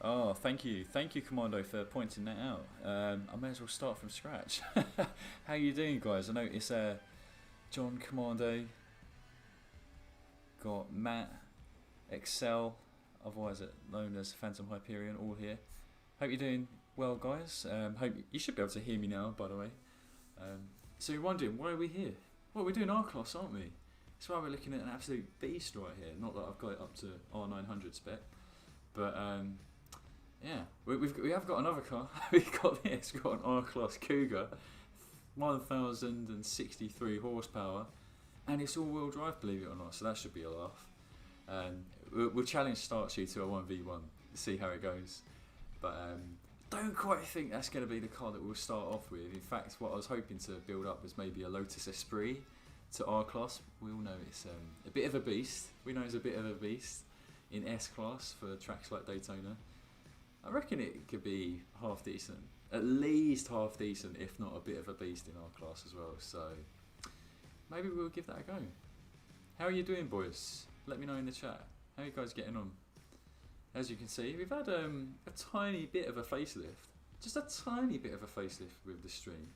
Oh, thank you, Commando, for pointing that out. I may as well start from scratch. How you doing, guys? I know it's John Commando, got Matt, Excel, otherwise known as Phantom Hyperion, all here. Hope you're doing well, guys. Hope you should be able to hear me now, by the way. So you're wondering, why are we here? Well, we're doing R-Class, aren't we? That's why we're looking at an absolute beast right here. Not that I've got it up to R900 spec, but yeah, we have got another car. We've got this. We've got an R-Class Cougar, 1,063 horsepower, and it's all-wheel drive, believe it or not. So that should be a laugh. We'll challenge Starchy to a 1v1, see how it goes. But don't quite think that's going to be the car that we'll start off with. In fact, what I was hoping to build up was maybe a Lotus Esprit to R-Class. We all know it's a bit of a beast. We know it's a bit of a beast in S-Class for tracks like Daytona. I reckon it could be half decent. At least half decent, if not a bit of a beast in R-Class as well. So maybe we'll give that a go. How are you doing, boys? Let me know in the chat. How are you guys getting on? As you can see, we've had a tiny bit of a facelift. Just a tiny bit of a facelift with the stream.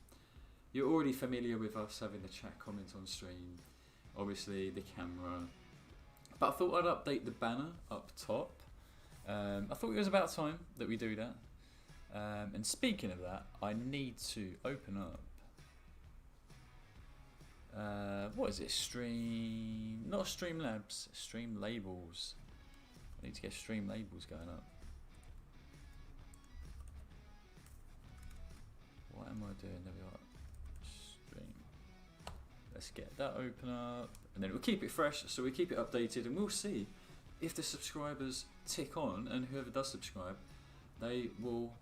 You're already familiar with us having the chat comments on stream. Obviously, the camera. But I thought I'd update the banner up top. I thought it was about time that we do that. And speaking of that, I need to open up. What is it? Stream. Not Streamlabs, Stream Labels. I need to get Stream Labels going up. What am I doing? There we are. Stream. Let's get that open up. And then we'll keep it fresh, so we keep it updated, and we'll see if the subscribers tick on, and whoever does subscribe, they will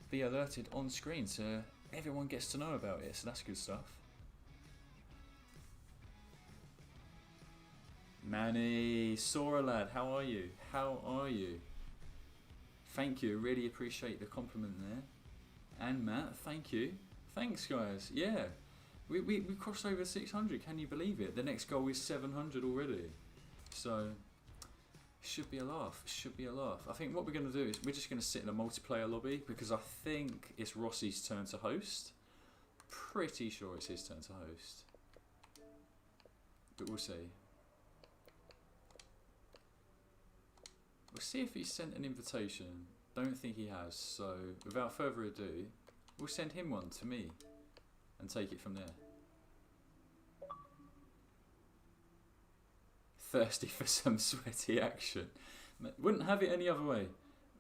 be alerted on screen, so everyone gets to know about it, so that's good stuff. Manny, Sora lad, how are you? How are you? Thank you, really appreciate the compliment there. And Matt, thank you. Thanks, guys. Yeah, we crossed over 600. Can you believe it? The next goal is 700 already. So should be a laugh. Should be a laugh. I think what we're going to do is we're just going to sit in a multiplayer lobby because I think it's Rossi's turn to host. Pretty sure it's his turn to host, but we'll see. We'll see if he's sent an invitation. Don't think he has, so without further ado, we'll send him one to me and take it from there. Thirsty for some sweaty action. Wouldn't have it any other way.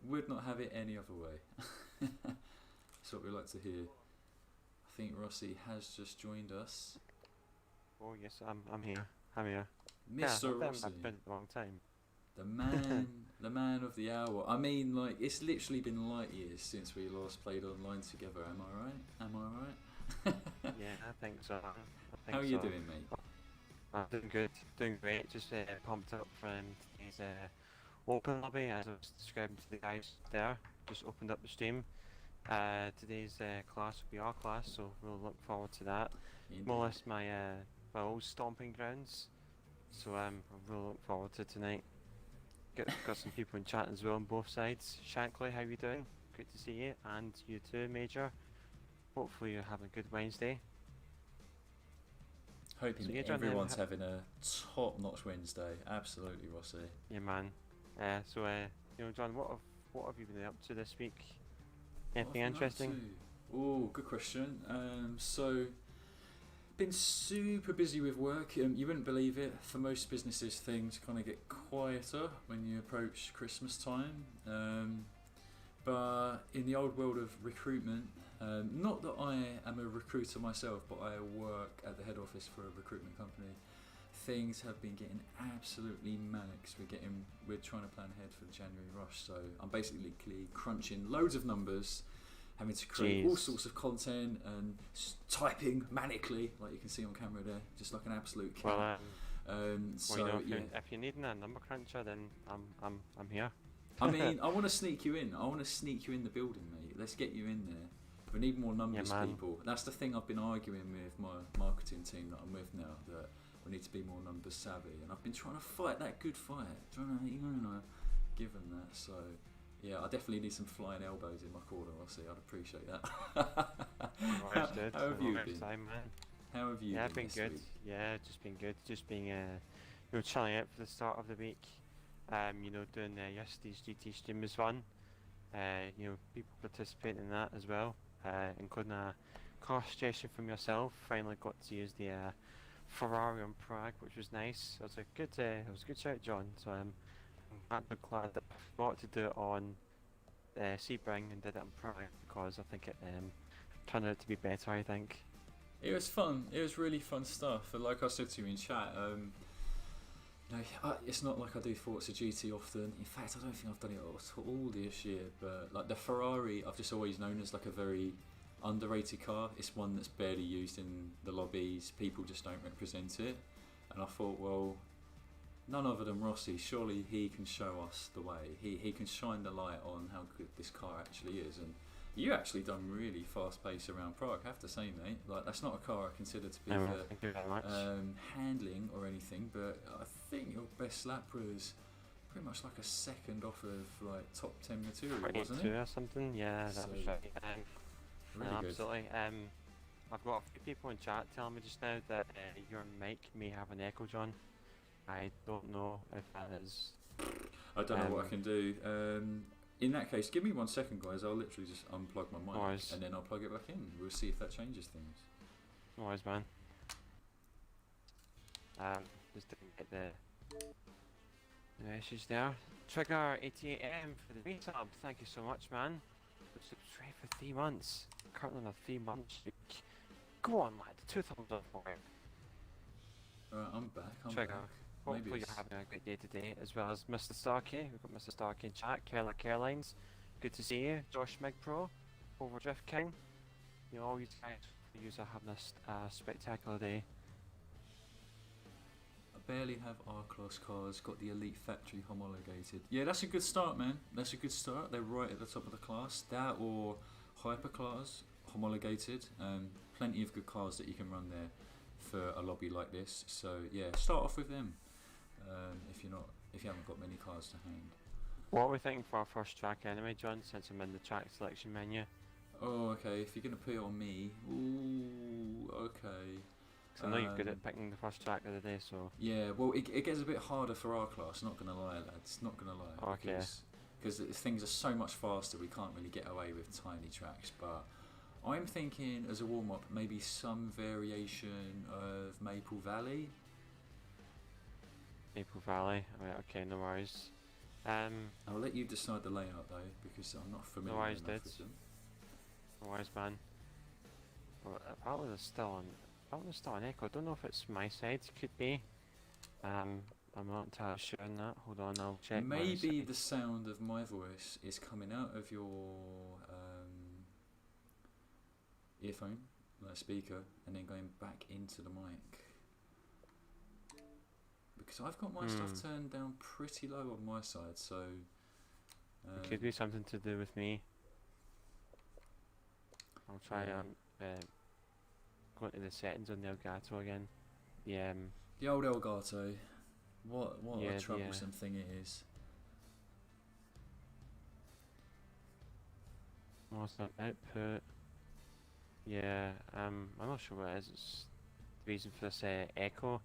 Would not have it any other way. That's what we like to hear. I think Rossi has just joined us. Oh yes, I'm here. I'm here. Mr. Yeah, Rossi. I've been a long time. The man, the man of the hour. I mean, like, it's literally been light years since we last played online together. Am I right? Am I right? Yeah, I think so. How are you doing, mate? I'm doing good, doing great. Just pumped up from today's open lobby, as I was describing to the guys there. Just opened up the stream. Today's class will be our class, so we'll look forward to that. Indeed. More or less my old stomping grounds, so we'll look forward to tonight. Got some people in chat as well on both sides. Shankly, how you doing? Good to see you, and you too, Major. Hopefully you're having a good Wednesday. Hoping So yeah, John, everyone's having a top-notch Wednesday. Absolutely, Rossi. Yeah, man. So you know, John, what have you been up to this week? Anything interesting? Oh, good question. So, been super busy with work. You wouldn't believe it. For most businesses, things kind of get quieter when you approach Christmas time. But in the old world of recruitment, not that I am a recruiter myself, but I work at the head office for a recruitment company. Things have been getting absolutely manic. We're trying to plan ahead for the January rush. So I'm basically crunching loads of numbers, having to create all sorts of content and typing manically, like you can see on camera there, just like an absolute cat. Well, so you know, yeah. if you're needing a number cruncher, then I'm here. I mean, I want to sneak you in. I want to sneak you in the building, mate. Let's get you in there. We need more numbers, Yeah, people. That's the thing I've been arguing with my marketing team that I'm with now, that we need to be more numbers savvy. And I've been trying to fight that good fight, trying to, give them that. So Yeah, I definitely need some flying elbows in my corner, Rossi. I'd appreciate that. Always did. How have you been? Time, man. How have you Yeah, been I've been this good. week? Yeah, just been good. Just being, chilling out for the start of the week. Doing yesterday's GT stream was fun. People participating in that as well, including a car suggestion from yourself. Finally got to use the Ferrari on Prague, which was nice. It was a good shout, John. So I'm glad that I forgot to do it on Sebring and did it on Prague because I think it turned out to be better. I think. It was fun. It was really fun stuff. And like I said to you in chat, it's not like I do Forza GT often. In fact, I don't think I've done it at all this year. But like the Ferrari, I've just always known as like a very underrated car. It's one that's barely used in the lobbies. People just don't represent it. And I thought, well, none other than Rossi. Surely he can show us the way. He can shine the light on how good this car actually is. And you actually done really fast pace around Prague, I have to say, mate. Like that's not a car I consider to be Thank for you very much. handling or anything, but I think your best lap was pretty much like a second off of like top 10 material, wasn't 22 it? or something. Yeah, that So, was right. Really No, good. absolutely. I've got a few people in chat telling me just now that your mic may have an echo, John. I don't know if that is. I don't know what I can do. In that case, give me 1 second, guys. I'll literally just unplug my mic Noise. and then I'll plug it back in. We'll see if that changes things. No worries, man. Just didn't get the message there. Trigger 88M for the resub. Thank you so much, man. Subscribe for 3 months. Currently on a 3-month streak. Go on, lad. 2 thumbs up for him. Alright, I'm back. Trigger. Back. Hopefully Maybe you're it's- having a great day today, as well as Mr. Starkey. We've got Mr. Starkey in chat. Carolines. Good to see you. Josh Migpro. Overdrift King. All you guys are having a spectacular day. I barely have R-Class cars, got the Elite Factory homologated. Yeah, that's a good start, man. That's a good start. They're right at the top of the class. That or Hypercars homologated. Plenty of good cars that you can run there for a lobby like this. So yeah, start off with them if you haven't got many cars to hand. What are we thinking for our first track anyway, John, since I'm in the track selection menu? Oh, okay. If you're gonna put it on me, ooh, okay. So I know you're good at picking the first track of the day, so... Yeah, well, it gets a bit harder for our class, not going to lie, lads, not going to lie. Okay. Because things are so much faster, we can't really get away with tiny tracks, but I'm thinking, as a warm-up, maybe some variation of Maple Valley. Maple Valley, right, okay, no worries. I'll let you decide the layout, though, because I'm not familiar worries, enough dude. with them. No worries, man. Well, apparently they're still on... Apparently they're still on echo, I don't know if it's my side, could be. I'm not entirely sure on that, hold on, I'll check. Maybe the sound of my voice is coming out of your earphone, like speaker, and then going back into the mic. Because I've got my stuff turned down pretty low on my side, so... it could be something to do with me. I'll try go into the settings on the Elgato again. The old Elgato. What Yeah, a troublesome thing it is. What's that output? Yeah, I'm not sure what it is. It's the reason for this echo.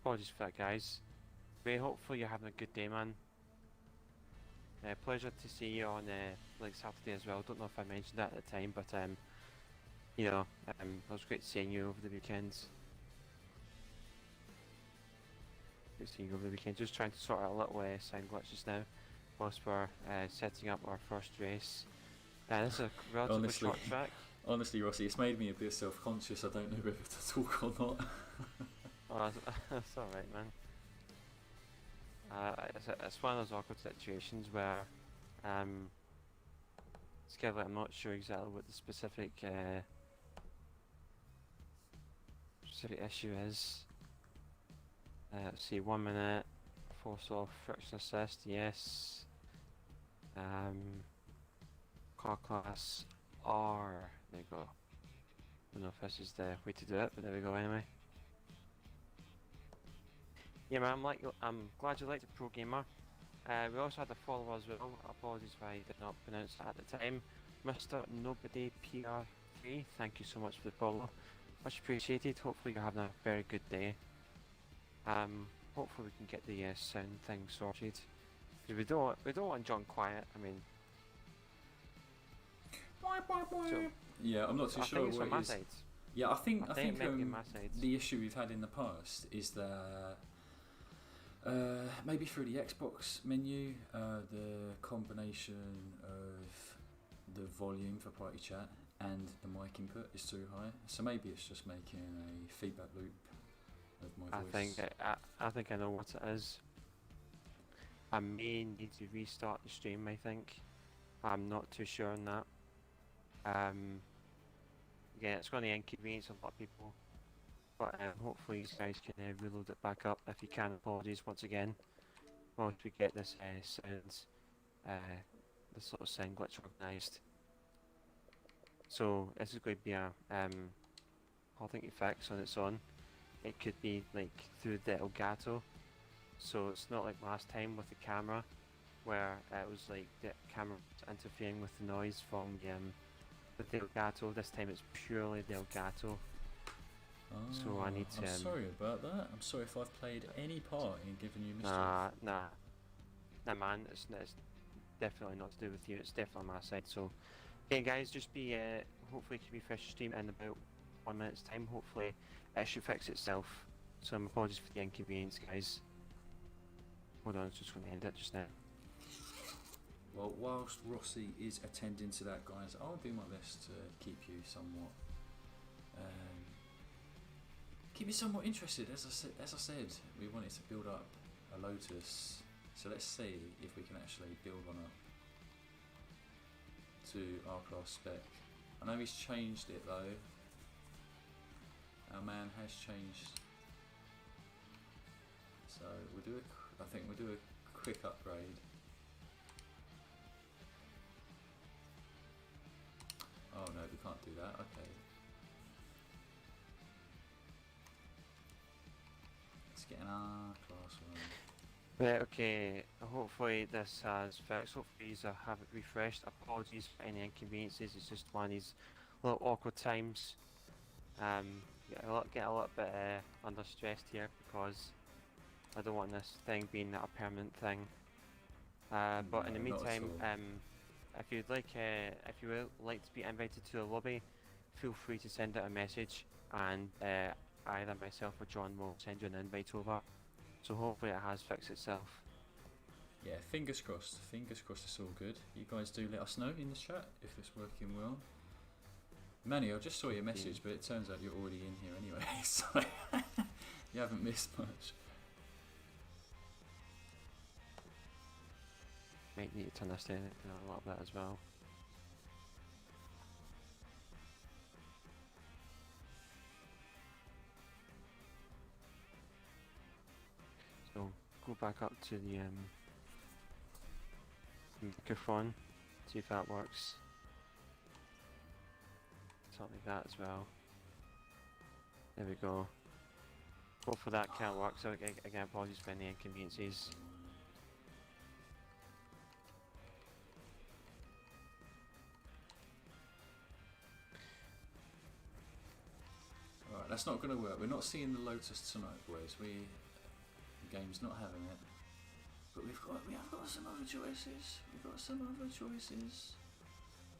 Apologies for that, guys. But hopefully you're having a good day, man. Pleasure to see you on like Saturday as well. Don't know if I mentioned that at the time, but it was great seeing you over the weekend. Great seeing you over the weekend. Just trying to sort out a little sound glitches now, whilst we're setting up our first race. This is a relatively short track. Honestly, Rossi, it's made me a bit self-conscious. I don't know whether to talk or not. Oh, that's alright, man. It's one of those awkward situations where I'm not sure exactly what the specific issue is. Let's see, 1 minute, force off, friction assist, yes. Car class R, there you go. I don't know if this is the way to do it, but there we go anyway. Yeah, man, I'm glad you like the Pro Gamer. We also had a follower as well. Apologies if I did not pronounce that at the time. Mr. Nobody PR3, thank you so much for the follow. Much appreciated. Hopefully you're having a very good day. Hopefully we can get the sound thing sorted. Because we don't want John quiet. I mean, so, yeah, I'm not too I sure think it's what on my it is. side. Yeah, I think it might be on my side. the issue we've had in the past is that maybe through the Xbox menu, the combination of the volume for party chat and the mic input is too high. So maybe it's just making a feedback loop of my voice. I think I know what it is. I may need to restart the stream. I think I'm not too sure on that. Yeah, it's going to inconvenience a lot of people, but hopefully you guys can reload it back up. If you can, apologies once again. Once we get this sounds, this sort of sound glitch organised. So this is going to be a you fix on its own. It could be like through the Elgato, so it's not like last time with the camera, where it was like the camera was interfering with the noise from with the Elgato. This time it's purely the Elgato. Oh, So I need to. I'm sorry about that. I'm sorry if I've played any part in giving you mischief. Nah, man. It's definitely not to do with you. It's definitely on my side. So, okay, guys, just be hopefully it can be fresh stream in about 1 minute's time. Hopefully, it should fix itself. So, apologies for the inconvenience, guys. Hold on, I'm just going to end it just now. Well, whilst Rossi is attending to that, guys, I'll do my best to keep you somewhat interested. As I said, we wanted to build up a Lotus, so let's see if we can actually build one up to our class spec. I know he's changed it though. Our man has changed, so I think we'll do a quick upgrade. Oh no, we can't do that. Okay. Let's get in our class one. Right, okay, hopefully this has fixed. Hopefully you have it refreshed. Apologies for any inconveniences. It's just one of these little awkward times. Get a little bit under stressed here because I don't want this thing being a permanent thing. But in the No, not at meantime, all. if you would like to be invited to the lobby, feel free to send out a message, and either myself or John will send you an invite over. So hopefully it has fixed itself. Yeah, fingers crossed. Fingers crossed it's all good. You guys do let us know in the chat if it's working well. Manny, I just saw your message, but it turns out you're already in here anyway, so you haven't missed much. Might need to turn this down a little bit as well. So go back up to the microphone, see if that works. Something like that as well. There we go. Hopefully that can work. So again, apologies for any inconveniences. Alright, that's not going to work. We're not seeing the Lotus tonight, boys. The game's not having it. But we have got some other choices.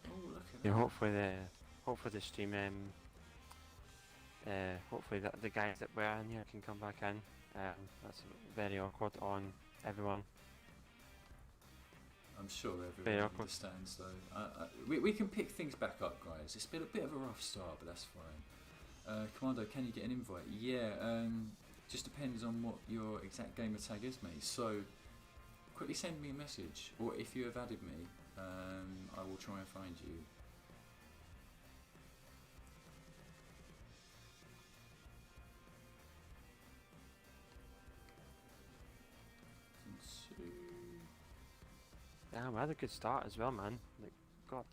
Oh, look at Yeah, that. hopefully the stream hopefully the guys that were in here can come back in. That's very awkward on everyone. I'm sure everyone understands though. We can pick things back up, guys. It's been a bit of a rough start, but that's fine. Commando, can you get an invite? Yeah, just depends on what your exact gamer tag is, mate. So quickly send me a message, or if you have added me, I will try and find you. Yeah, we had a good start as well, man. Like, got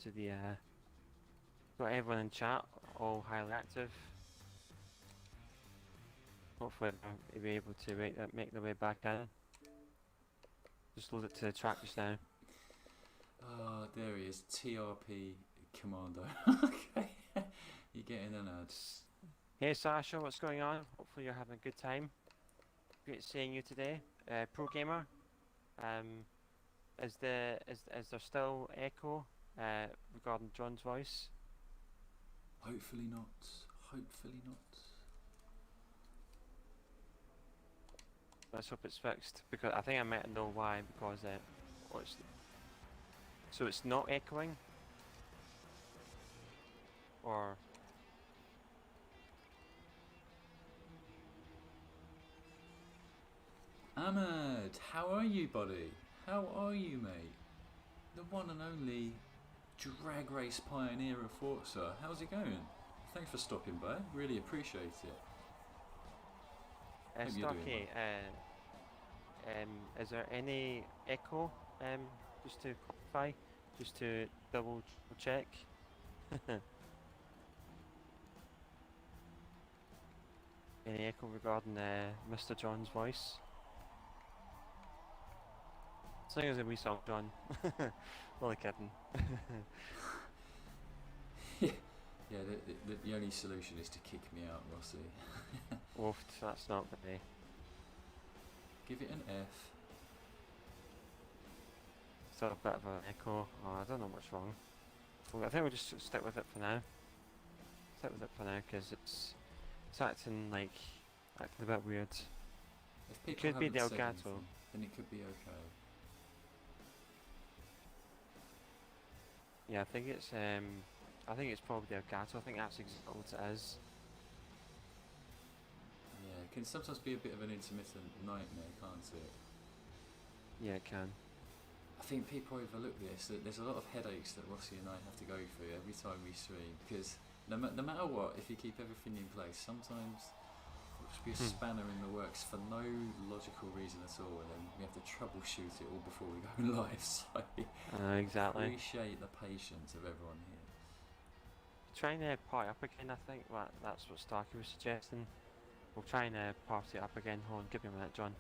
everyone in chat, all highly active. Hopefully they'll be able to make their way back in. Just load it to the track just now. Oh, there he is, TRP Commando. Okay, you're getting an ad. Hey Sasha, what's going on? Hopefully you're having a good time. Great seeing you today, pro gamer. Is there still echo regarding John's voice? Hopefully not. Hopefully not. Let's hope it's fixed, because I think I might know why. Because so it's not echoing, or Ahmed, how are you, buddy? How are you, mate? The one and only drag race pioneer of Forza. How's it going? Thanks for stopping by. Really appreciate it. Hope you're doing Starkey, is there any echo? Just to clarify, just to double check. Any echo regarding Mr. John's voice? Sing us a wee song, John. Only kidding. Yeah, the only solution is to kick me out, Rossi. Woofed, that's not for me. Give it an F. Still a bit of an echo. Oh, I don't know what's wrong. Well, I think we'll just stick with it for now. Stick with it for now, because it's acting a bit weird. If people Could be haven't the said Elgato. anything, then it could be okay. Yeah, I think it's probably the Elgato. I think that's exactly what it is. Yeah, it can sometimes be a bit of an intermittent nightmare, can't it? Yeah, it can. I think people overlook this, that there's a lot of headaches that Rossi and I have to go through every time we stream, because no matter what, if you keep everything in place, sometimes there'll just be a spanner in the works for no logical reason at all, and then we have to troubleshoot it all before we go live, so Exactly. appreciate the patience of everyone here. Trying to party up again, I think that's what Starkey was suggesting. We'll try and party up again. Hold on, give me a minute, John.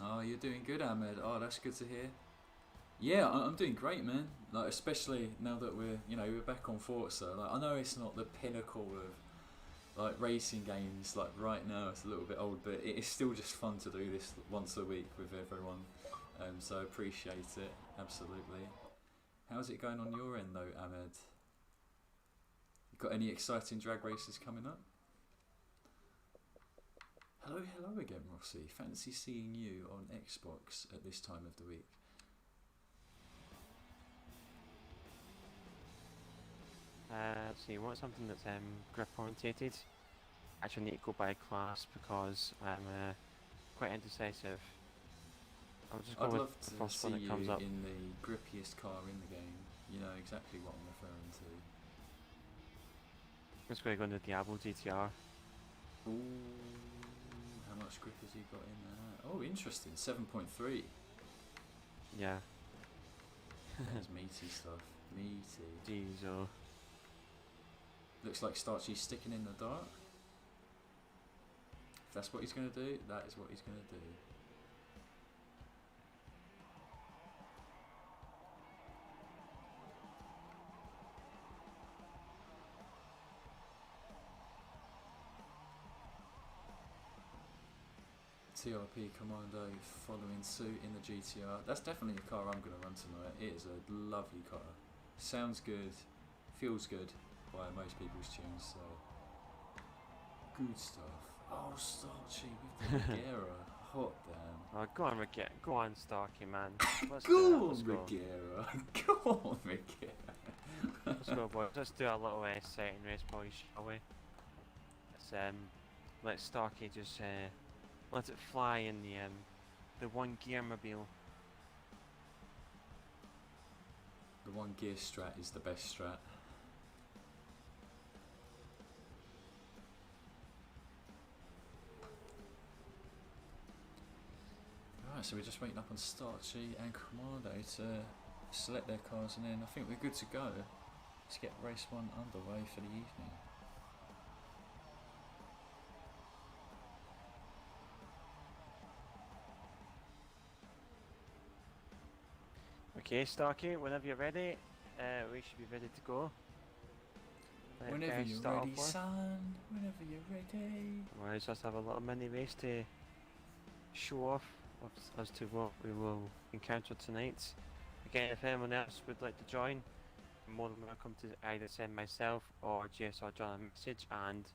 Oh, you're doing good, Ahmed. Oh, that's good to hear. Yeah, I'm doing great, man. Like, especially now that we're back on Forza. Like, I know it's not the pinnacle of like racing games. Like right now, it's a little bit old, but it is still just fun to do this once a week with everyone. So I appreciate it absolutely. How's it going on your end, though, Ahmed? You got any exciting drag races coming up? Hello again, Rossi. Fancy seeing you on Xbox at this time of the week. So you want something that's grip orientated? Actually, I need to go by a class because I'm quite indecisive. I'll just go I'd with love the to first see one that you comes up. in the grippiest car in the game. You know exactly what I'm referring to. I'm just going to go into Diablo GTR. Ooh, how much grip has he got in there? Oh, interesting. 7.3. Yeah. That's meaty stuff. Meaty. Jeez, oh. Looks like Starchy's sticking in the dark. If that's what he's going to do, that is what he's going to do. TRP Commando following suit in the GTR. That's definitely a car I'm going to run tonight. It is a lovely car. Sounds good, feels good by most people's tunes, so good stuff. Oh, Starchy with the Regera. Hot damn. Oh, go on, Starkey, man. Let's Go do it. on, Let's go. Regera. Go on, Regera. Let's go, boys. Let's do a little setting race, boys, shall we? Let Starkey just let it fly in the one gear mobile. The one gear strat is the best strat. Alright, so we're just waiting up on Starchy and Commando to select their cars, and then I think we're good to go. Let's get race one underway for the evening. Okay, Starkey, whenever you're ready, we should be ready to go. Whenever you're start ready, off with. son. Whenever you're ready. Right, so let's have a little mini race to show off as to what we will encounter tonight. Again, if anyone else would like to join, you're more than welcome to either send myself or Jess or John a message, and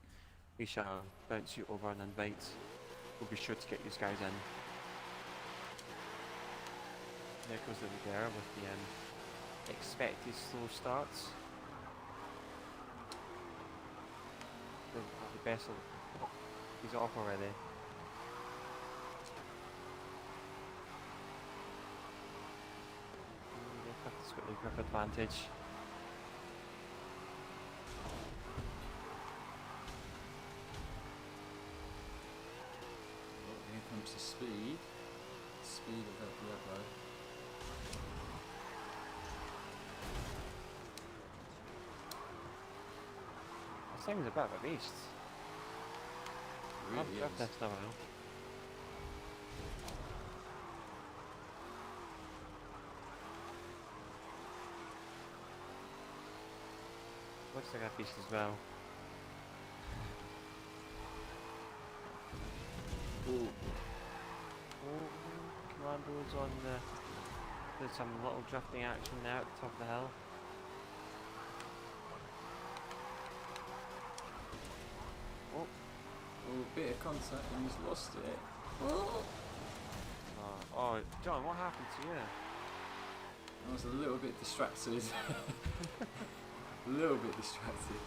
we shall bounce you over and invite. We'll be sure to get you guys in. There goes the there with the expected slow starts. The best of. Oh, he's off already. He's got the grip advantage. Oh, here comes the speed. Speed of that Diablo. This thing's a bit of a beast. It really is. This now. Looks like a beast as well. Ooh. Oh, Commando's on the. There's some little drifting action now at the top of the hill. Oh, Oh, bit of contact and he's lost it. Oh. oh, John, what happened to you? I was a little bit distracted. A little bit distracted.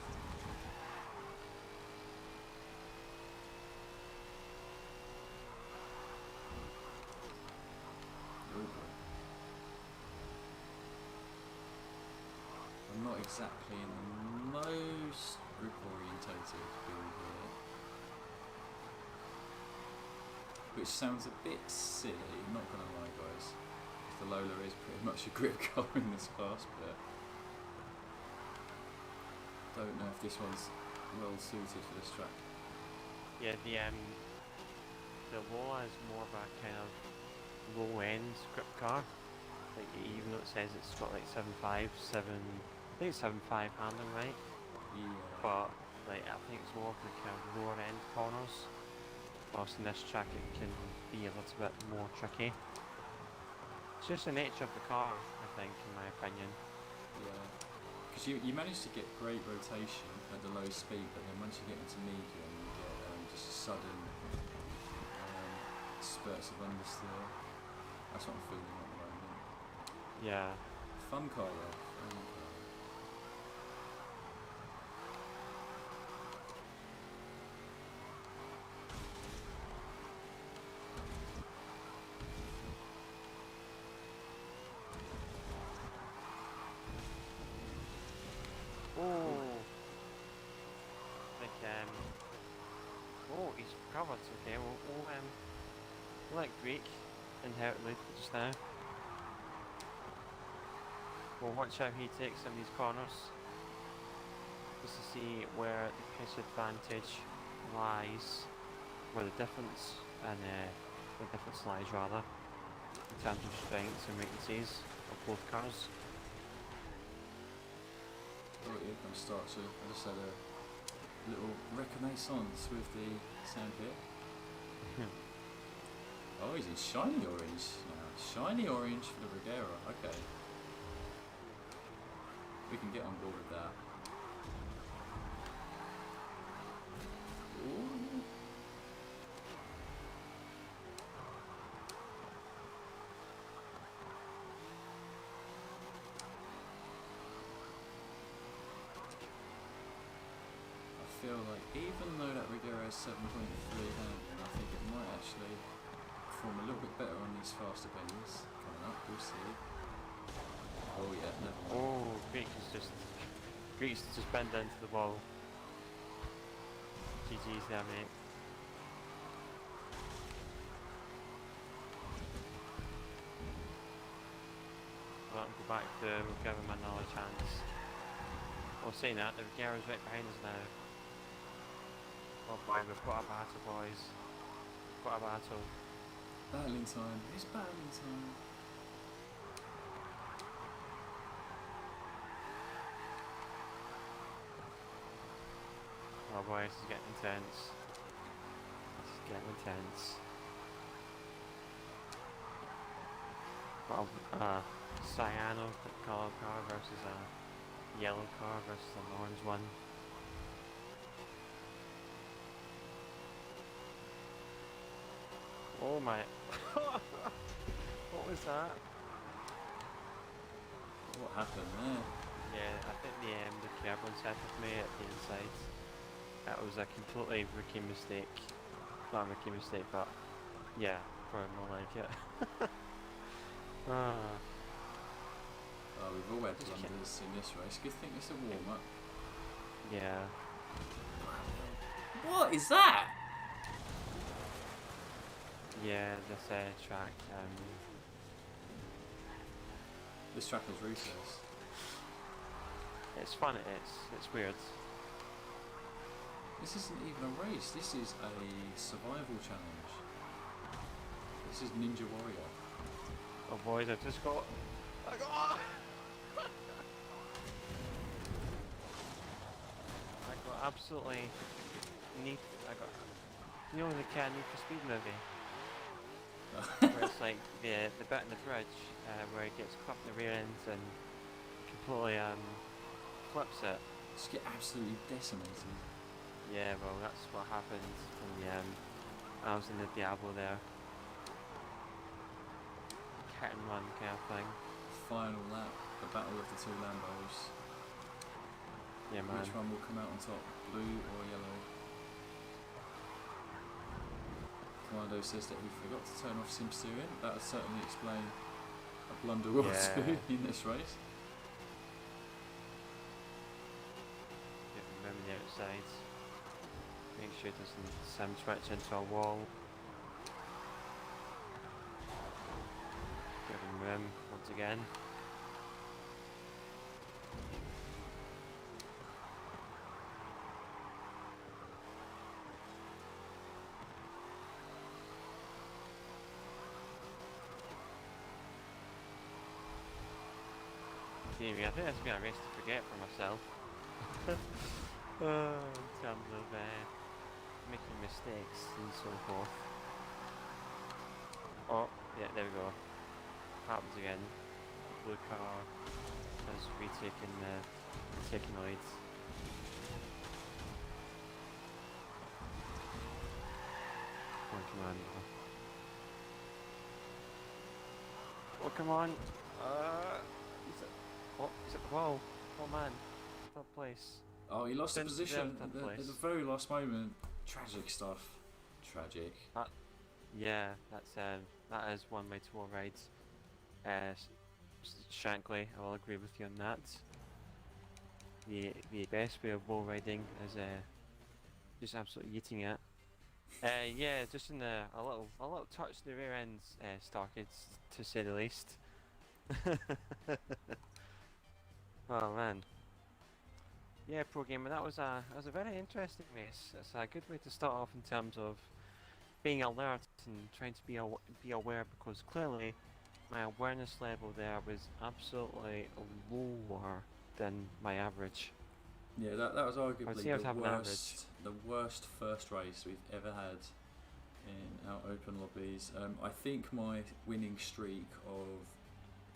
I'm not exactly in the most group orientated build here, which sounds a bit silly, not gonna lie guys, because the Lola is pretty much a grip car in this class, but don't know if this one's well suited for this track. Yeah, the Lola is more of a kind of low end grip car. Like even though it says it's got like 7.5, 7, I think it's 7.5 handling, right? Yeah. But like I think it's more of the kind of lower end corners. Whilst in this track it can be a little bit more tricky. It's just the nature of the car, I think, in my opinion. Yeah. Because you manage to get great rotation at the low speed, but then once you get into medium, you get just sudden spurts of understeer. That's what I'm feeling at the moment. Yeah. Fun car though. Fun car. Oh. Like oh, he's covered. Okay. We'll let Greek inherit lead just now. We'll watch how he takes some of these corners, just to see where the pace advantage lies, where the difference lies rather, in terms of strengths and weaknesses of both cars. Oh, here comes Starcher. I just had a little reconnaissance with the sound here. Oh, he's in shiny orange now. Shiny orange for the Regera. Okay. We can get on board with that. Ooh. I feel like even though that Regera has 7.3 handling, I think it might actually perform a little bit better on these faster bends. Coming up, we'll see. Oh yeah, never mind. Oh, Greek's just bent into the wall. GG's there, mate. Let him go back to, we'll give him another chance. Well, saying that, the Regera's right behind us now. Oh boy, we've got a battle, boys. We've got a battle. Battling time. It's battling time. Oh boy, this is getting intense. This is getting intense. Got a cyano colour car versus a yellow car versus an orange one. Oh my! What was that? What happened there? Yeah, I think the carbon set with me at the inside. That was a completely rookie mistake. Not a rookie mistake, but yeah, probably more like it. Ah. Oh, we've all had blunders in this race. Good thing it's a warm up. Yeah. What is that? Yeah, this track. This track is ruthless. It's fun. It's weird. This isn't even a race. This is a survival challenge. This is Ninja Warrior. Oh boys, I just got. I got absolutely neat. I got. You know the Need for Speed movie. Where it's like the bit in the bridge where it gets clipped in the rear ends and completely flips it. Just get absolutely decimated. Yeah, well that's what happened when I was in the Diablo there. Hit and run kind of thing. Final lap, the battle of the two Lambos. Yeah, man. Which one will come out on top, blue or yellow? Commando says that he forgot to turn off sim steering. That would certainly explain a blunder or two in this race. Get him room on the outside. Make sure it doesn't sim switch into a wall. Give him room once again. I think that's been a race to forget for myself. In terms of making mistakes and so forth. Oh, yeah, there we go. Happens again. Blue car has retaken taken leads. Come on. Oh, come on. Is it the wall? Oh man, third place. Oh, he lost the position at place. the very last moment. Tragic stuff. Tragic. Yeah, that is one way to wall rides. Shankly, I will agree with you on that. The best way of wall riding is just absolutely eating it. Yeah, just in a little touch to the rear ends started, to say the least. Oh man. Yeah, pro gamer. That was a very interesting race. It's a good way to start off in terms of being alert and trying to be aware, because clearly my awareness level there was absolutely lower than my average. Yeah, that was arguably the worst first race we've ever had in our open lobbies. I think my winning streak of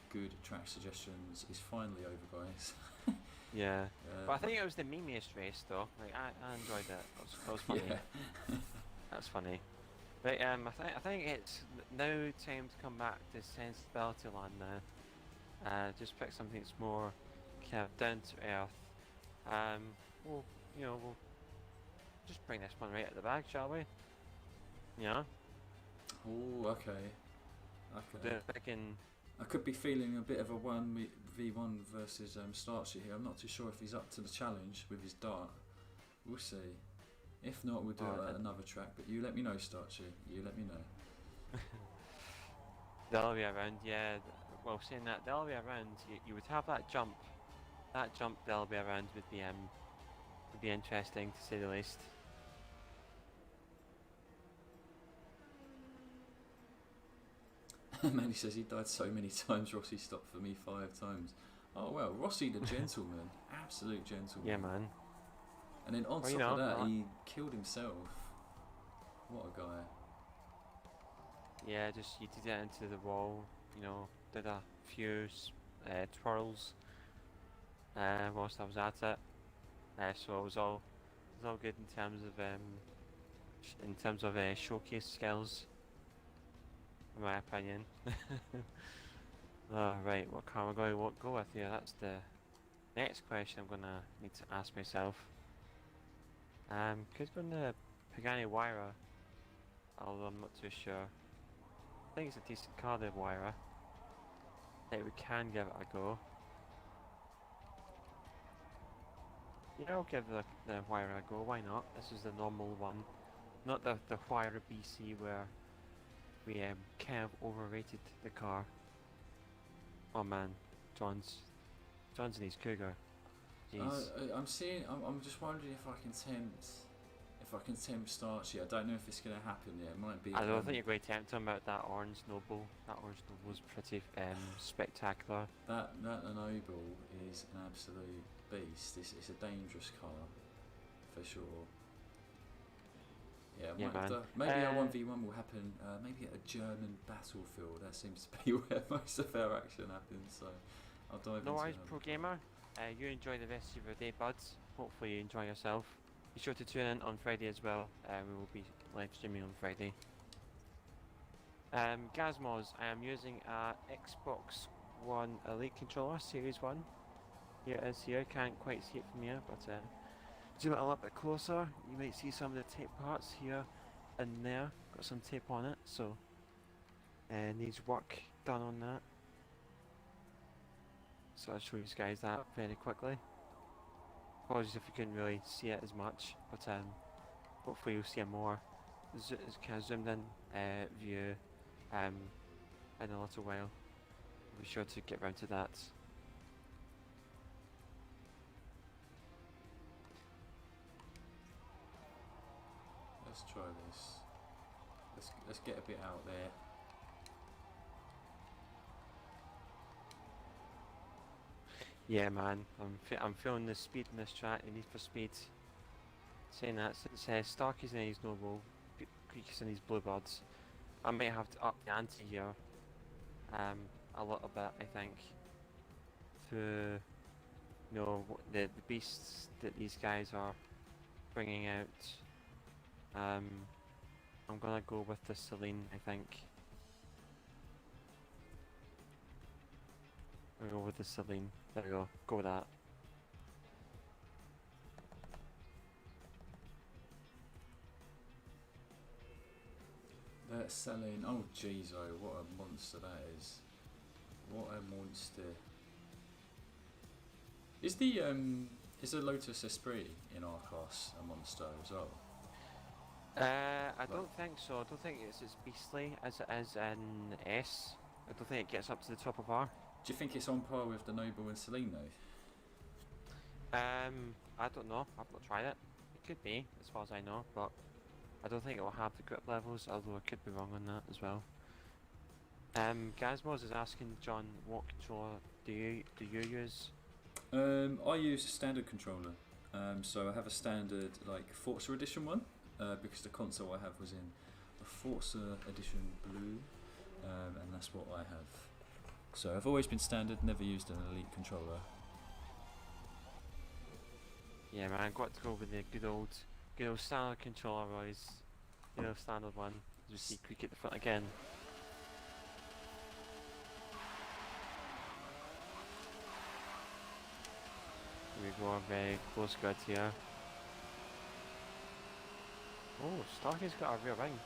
good track suggestions is finally over, guys. Yeah, but I think it was the memeiest race though. Like I enjoyed it. That was funny. Yeah. That's funny. But I think it's now time to come back to sensibility land now. Just pick something that's more kind of down to earth. We'll just bring this one right at the back, shall we? Yeah. Oh, okay. I could be feeling a bit of a 1v1 versus Starchy here. I'm not too sure if he's up to the challenge with his dart. We'll see. If not, we'll do it at another track. But you let me know, Starchy. You let me know. They'll be around, yeah. Well, saying that, they'll be around. You would have that jump. That jump they'll be around would be interesting, to say the least. Manny says he died so many times, Rossi stopped for me 5 times. Oh well, Rossi the gentleman. Absolute gentleman. Yeah, man. And then on Well, you top of know, that, he killed himself. What a guy. yeah, just you did it into the wall. You know, did a few twirls whilst I was at it. So it was all good in terms of showcase skills, in my opinion. Right, what car am I going to go with here? That's the next question I'm gonna need to ask myself. Could go in the Pagani Huayra, although I'm not too sure. I think it's a decent car, the Huayra. I think we can give it a go. Yeah, I'll give the Huayra a go, why not? This is the normal one. Not the Huayra BC where we kind of overrated the car. Oh man, John's in his Cougar. Jeez. I'm just wondering if I can tempt Starchy. I don't know if it's going to happen yet. It might be. I don't think you're going to tempt him out that orange Noble. That orange Noble was pretty spectacular. That Noble is an absolute beast. It's a dangerous car, for sure. Yeah, maybe a 1v1 will happen. Maybe at a German battlefield. That seems to be where most of our action happens. So I'll dive into it. No worries, Pro Gamer. You enjoy the rest of your day, buds. Hopefully you enjoy yourself. Be sure to tune in on Friday as well. We will be live streaming on Friday. Gazmos, I am using a Xbox One Elite controller, Series 1. Here it is here, can't quite see it from here, but zoom it a little bit closer, you might see some of the tape parts here and there. Got some tape on it, so needs work done on that. So I'll show you guys that very quickly. Apologies if you couldn't really see it as much, but hopefully you'll see a more kind of zoomed in view in a little while. I'll be sure to get round to that. Let's try this. Let's get a bit out there. Yeah, man, I'm feeling the speed in this chat. The need for speed. Saying that, since Starky's in his Noble, Creaky's in his Bluebirds, I might have to up the ante here a little bit. I think through the beasts that these guys are bringing out. I'm gonna go with the Celine. I think. I'll go with the Celine. There we go. Go with that. They're selling. Oh jeez, oh, what a monster that is! What a monster! Is the Lotus Esprit in our class a monster as well? I don't think so. I don't think it's as beastly as it is in S. I don't think it gets up to the top of R. Do you think it's on par with the Noble and Celine though? I don't know. I've not tried it. It could be, as far as I know, but I don't think it will have the grip levels, although I could be wrong on that as well. Gazmos is asking John, what controller do you use? I use a standard controller. So I have a standard like Forza Edition one, because the console I have was in the Forza Edition Blue, and that's what I have. So I've always been standard, never used an Elite controller. Yeah, man, I've got to go with the good old standard controller, boys. Good old standard one. You see Creaky at the front again. Here we go, a very close guard here. Oh, Starky's got a rear wing.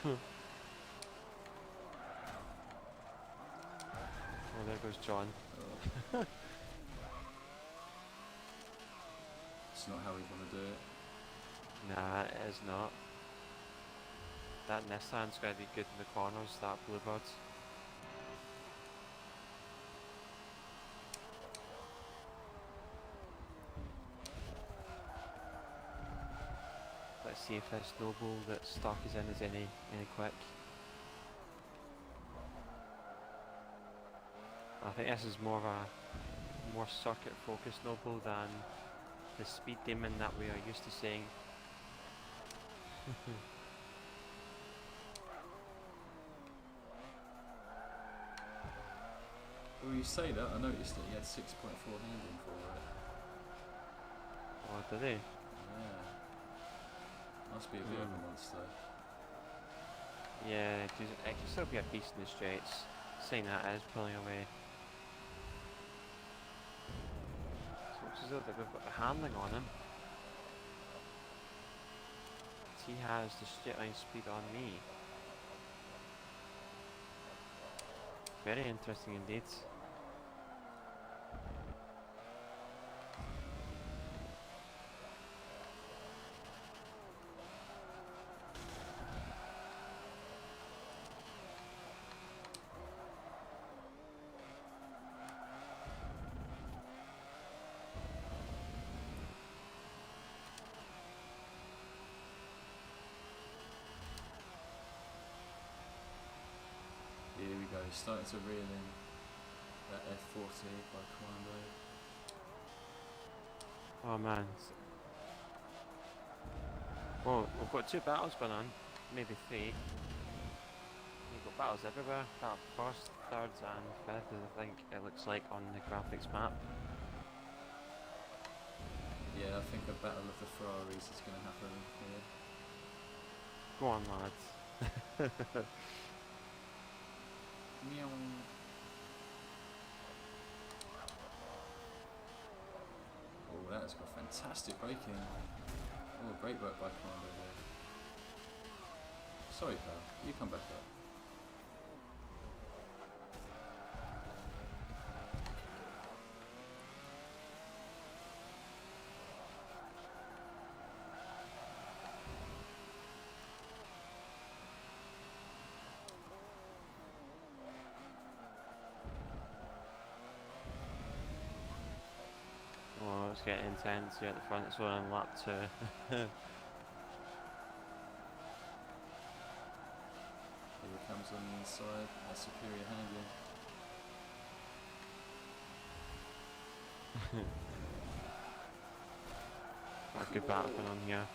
Oh, there goes John. Oh. It's not how we want to do it. Nah, it is not. That Nissan's going to be good in the corners, that Bluebird. Let's see if this Noble that Stark is in is any quick. think this is more circuit focused noble than the speed demon that we are used to seeing. Well, you say that, I noticed that he had 6.4 handling for it. Oh, did he? Yeah. Must be a bit of a monster. Yeah, it can still be a beast in the straights. Saying that is pulling away. So it looks as though that we've got the handling on him. He has the straight line speed on me. Very interesting indeed. Here we go, starting to reel in that F40 by Commando. Oh man. Well, we've got 2 battles going on, maybe 3. We've got battles everywhere. Battle first, third and fifth, I think it looks like on the graphics map. Yeah, I think a battle of the Ferraris is going to happen here. Go on lads. Meow. Oh, that's got fantastic braking. Oh, great work by Commando there. Sorry, pal. You come back up. Oh, it's getting intense here at the front. It's on lap 2. Here it comes on the inside. That's superior handling. A good battle going on here.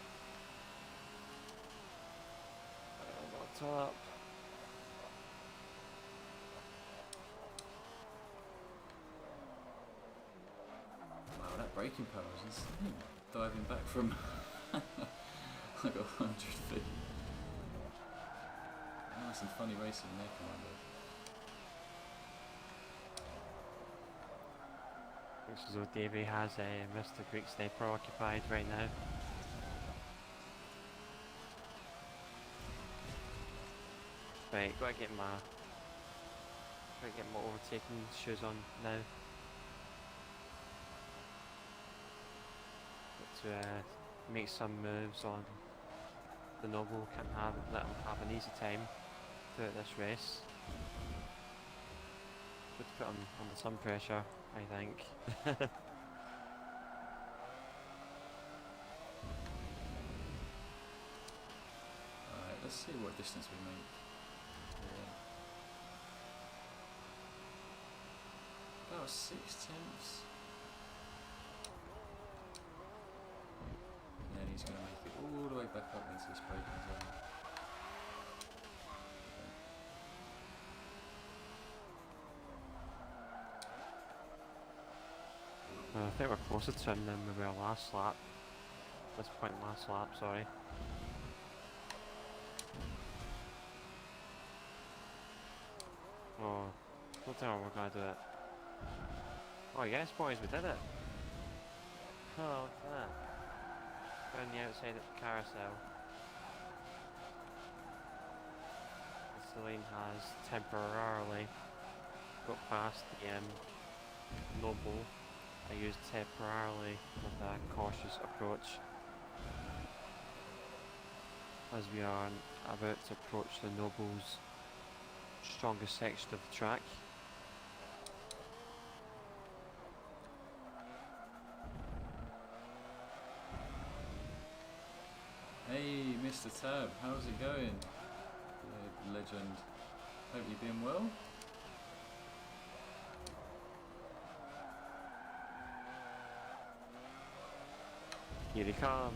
Top. Wow, that braking power is insane. Diving back from like 100 feet. Nice and funny racing there, Commando. Looks as though Davey has a Mr. Greek Sniper occupied right now. Right, gotta get my overtaking shoes on now. Got to make some moves on the Noble. Can't let him have an easy time throughout this race. Got to put him under some pressure, I think. Alright, let's see what distance we make. Yeah. About 6 tenths. And then he's going to make it all the way back up into this braking zone. I think we're closer to him than we were last lap. This point last lap, sorry. Oh, don't tell me we're gonna do it. Oh yes boys, we did it! Oh, look at that. We're on the outside of the carousel. Celine has temporarily got past the Noble. I used temporarily with a cautious approach as we are about to approach the Noble's strongest section of the track. Hey, Mr. Tab, how's it going? Legend. Hope you've been well. Here he comes.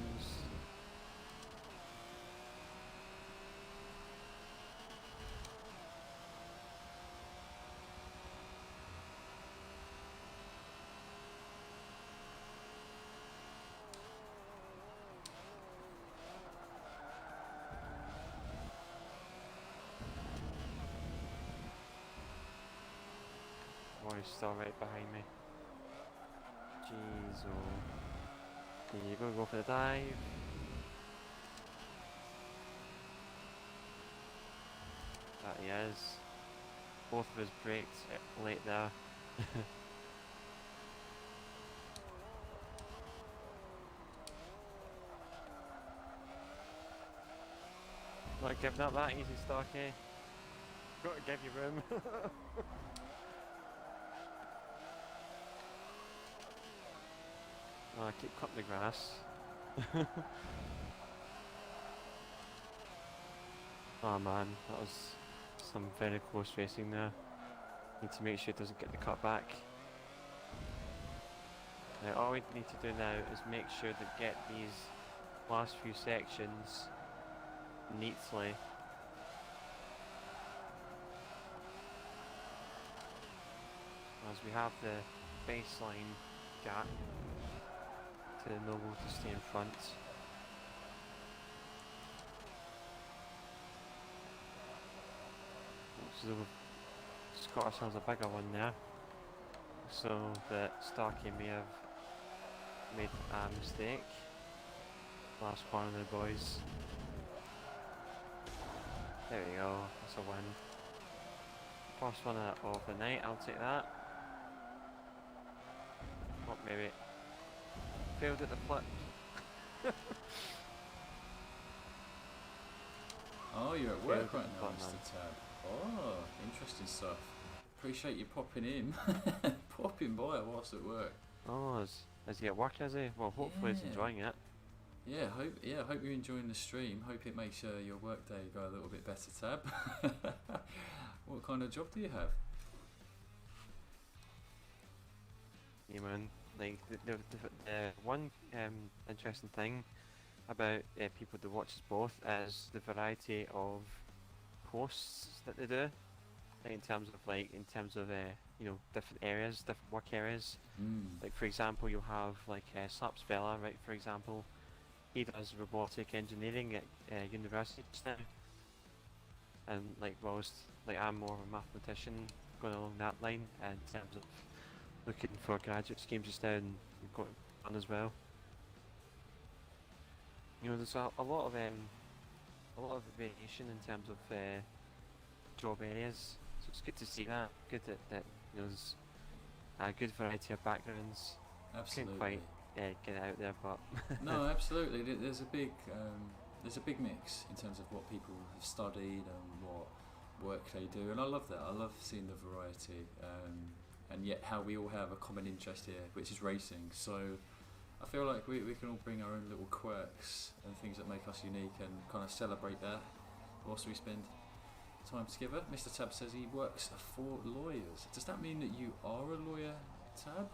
Oh, he's still right behind me. Jeez, oh. Here you go for the dive. That he is. Both of his brakes late there. Not giving up that easy, Starkey. Got to give you room. Oh, I keep cutting the grass. Oh man, that was some very close racing there. Need to make sure it doesn't get the cut back. Now all we need to do now is make sure to get these last few sections neatly. As we have the baseline gap to enable to stay in front. So we've just got ourselves a bigger one there, so that Starkey may have made a mistake. Last corner there, boys. There we go, that's a win. First one of the night, I'll take that. Oh, maybe. Failed at the flip. Oh, you're at work Failed right at now, the Mr. button. Tab. Oh, interesting stuff. Appreciate you popping in. Popping by whilst at work. Oh, is he at work, is he? Well, hopefully he's Yeah. enjoying it. Hope you're enjoying the stream. Hope it makes your work day go a little bit better, Tab. What kind of job do you have? Yeah, man. Like the one interesting thing about people that watch us both is the variety of posts that they do. Like in terms of you know, different areas, different work areas. Like for example, you'll have like Slaps Bella, right? For example, he does robotic engineering at university just now, and like whilst like I'm more of a mathematician going along that line in terms of looking for graduate schemes just now, and we've got one as well. You know, there's a lot of variation in terms of job areas, so it's good to see that. Good that you know, there's a good variety of backgrounds. Absolutely. Can't quite get it out there, but No, absolutely. There's a big mix in terms of what people have studied and what work they do, and I love that. I love seeing the variety, and yet how we all have a common interest here, which is racing. So I feel like we can all bring our own little quirks and things that make us unique, and kind of celebrate that whilst we spend time together. Mr. Tab says he works for lawyers. Does that mean that you are a lawyer, Tab?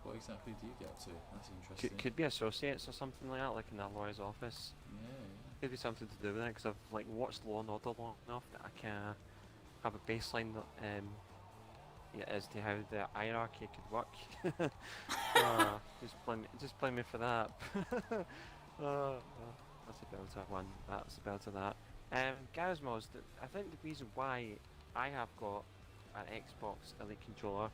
What exactly do you get up to? That's interesting. could be associates or something like that, like in a lawyer's office. Yeah. Could be something to do with it, because I've like watched Law and Order long enough that I can have a baseline as to how the hierarchy could work. Just blame me for that. That's a belter one. That's a belter that. Gazmos, I think the reason why I have got an Xbox Elite controller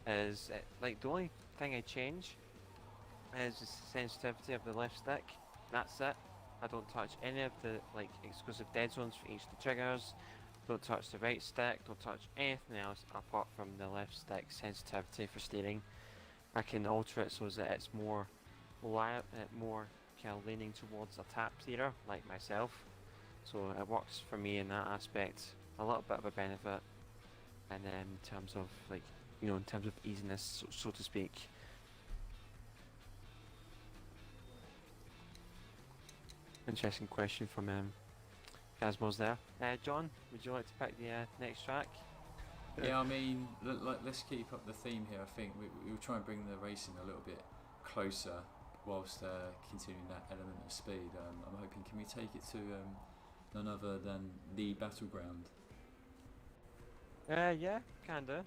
is like the only thing I change is the sensitivity of the left stick. That's it. I don't touch any of the like exclusive dead zones for each of the triggers. Don't touch the right stick. Don't touch anything else apart from the left stick sensitivity for steering. I can alter it so that it's more kind of leaning towards a tap steerer like myself. So it works for me in that aspect. A little bit of a benefit, and then in terms of like, you know, in terms of easiness, so to speak. Interesting question from Gazmos there. John, would you like to pick the next track? Yeah, I mean, let's keep up the theme here. I think we'll try and bring the racing a little bit closer. whilst continuing that element of speed. I'm hoping, can we take it to none other than the battleground? Yeah, can do.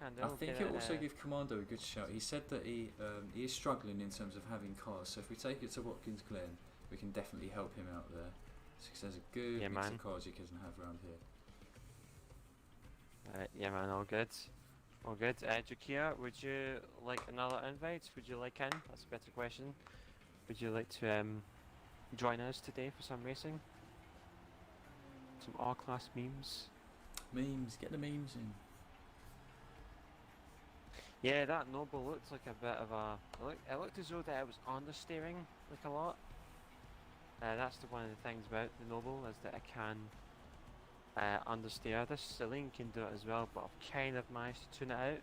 Can do. I We'll think get it'll it, also give Commando a good shout. He said that he is struggling in terms of having cars, so if we take it to Watkins Glen, we can definitely help him out there. Because there's a good Yeah, mix man. of cars he doesn't have around here. Yeah, man, all good. All good. Jakia, would you like another invite? Would you like in? That's a better question. Would you like to join us today for some racing? Some R-class memes? Memes, get the memes in. Yeah, that Noble looked like a bit of a... It looked as though that it was understeering, like a lot. That's one of the things about the Noble, is that it can understeer. This Celine can do it as well, but I've kind of managed to tune it out.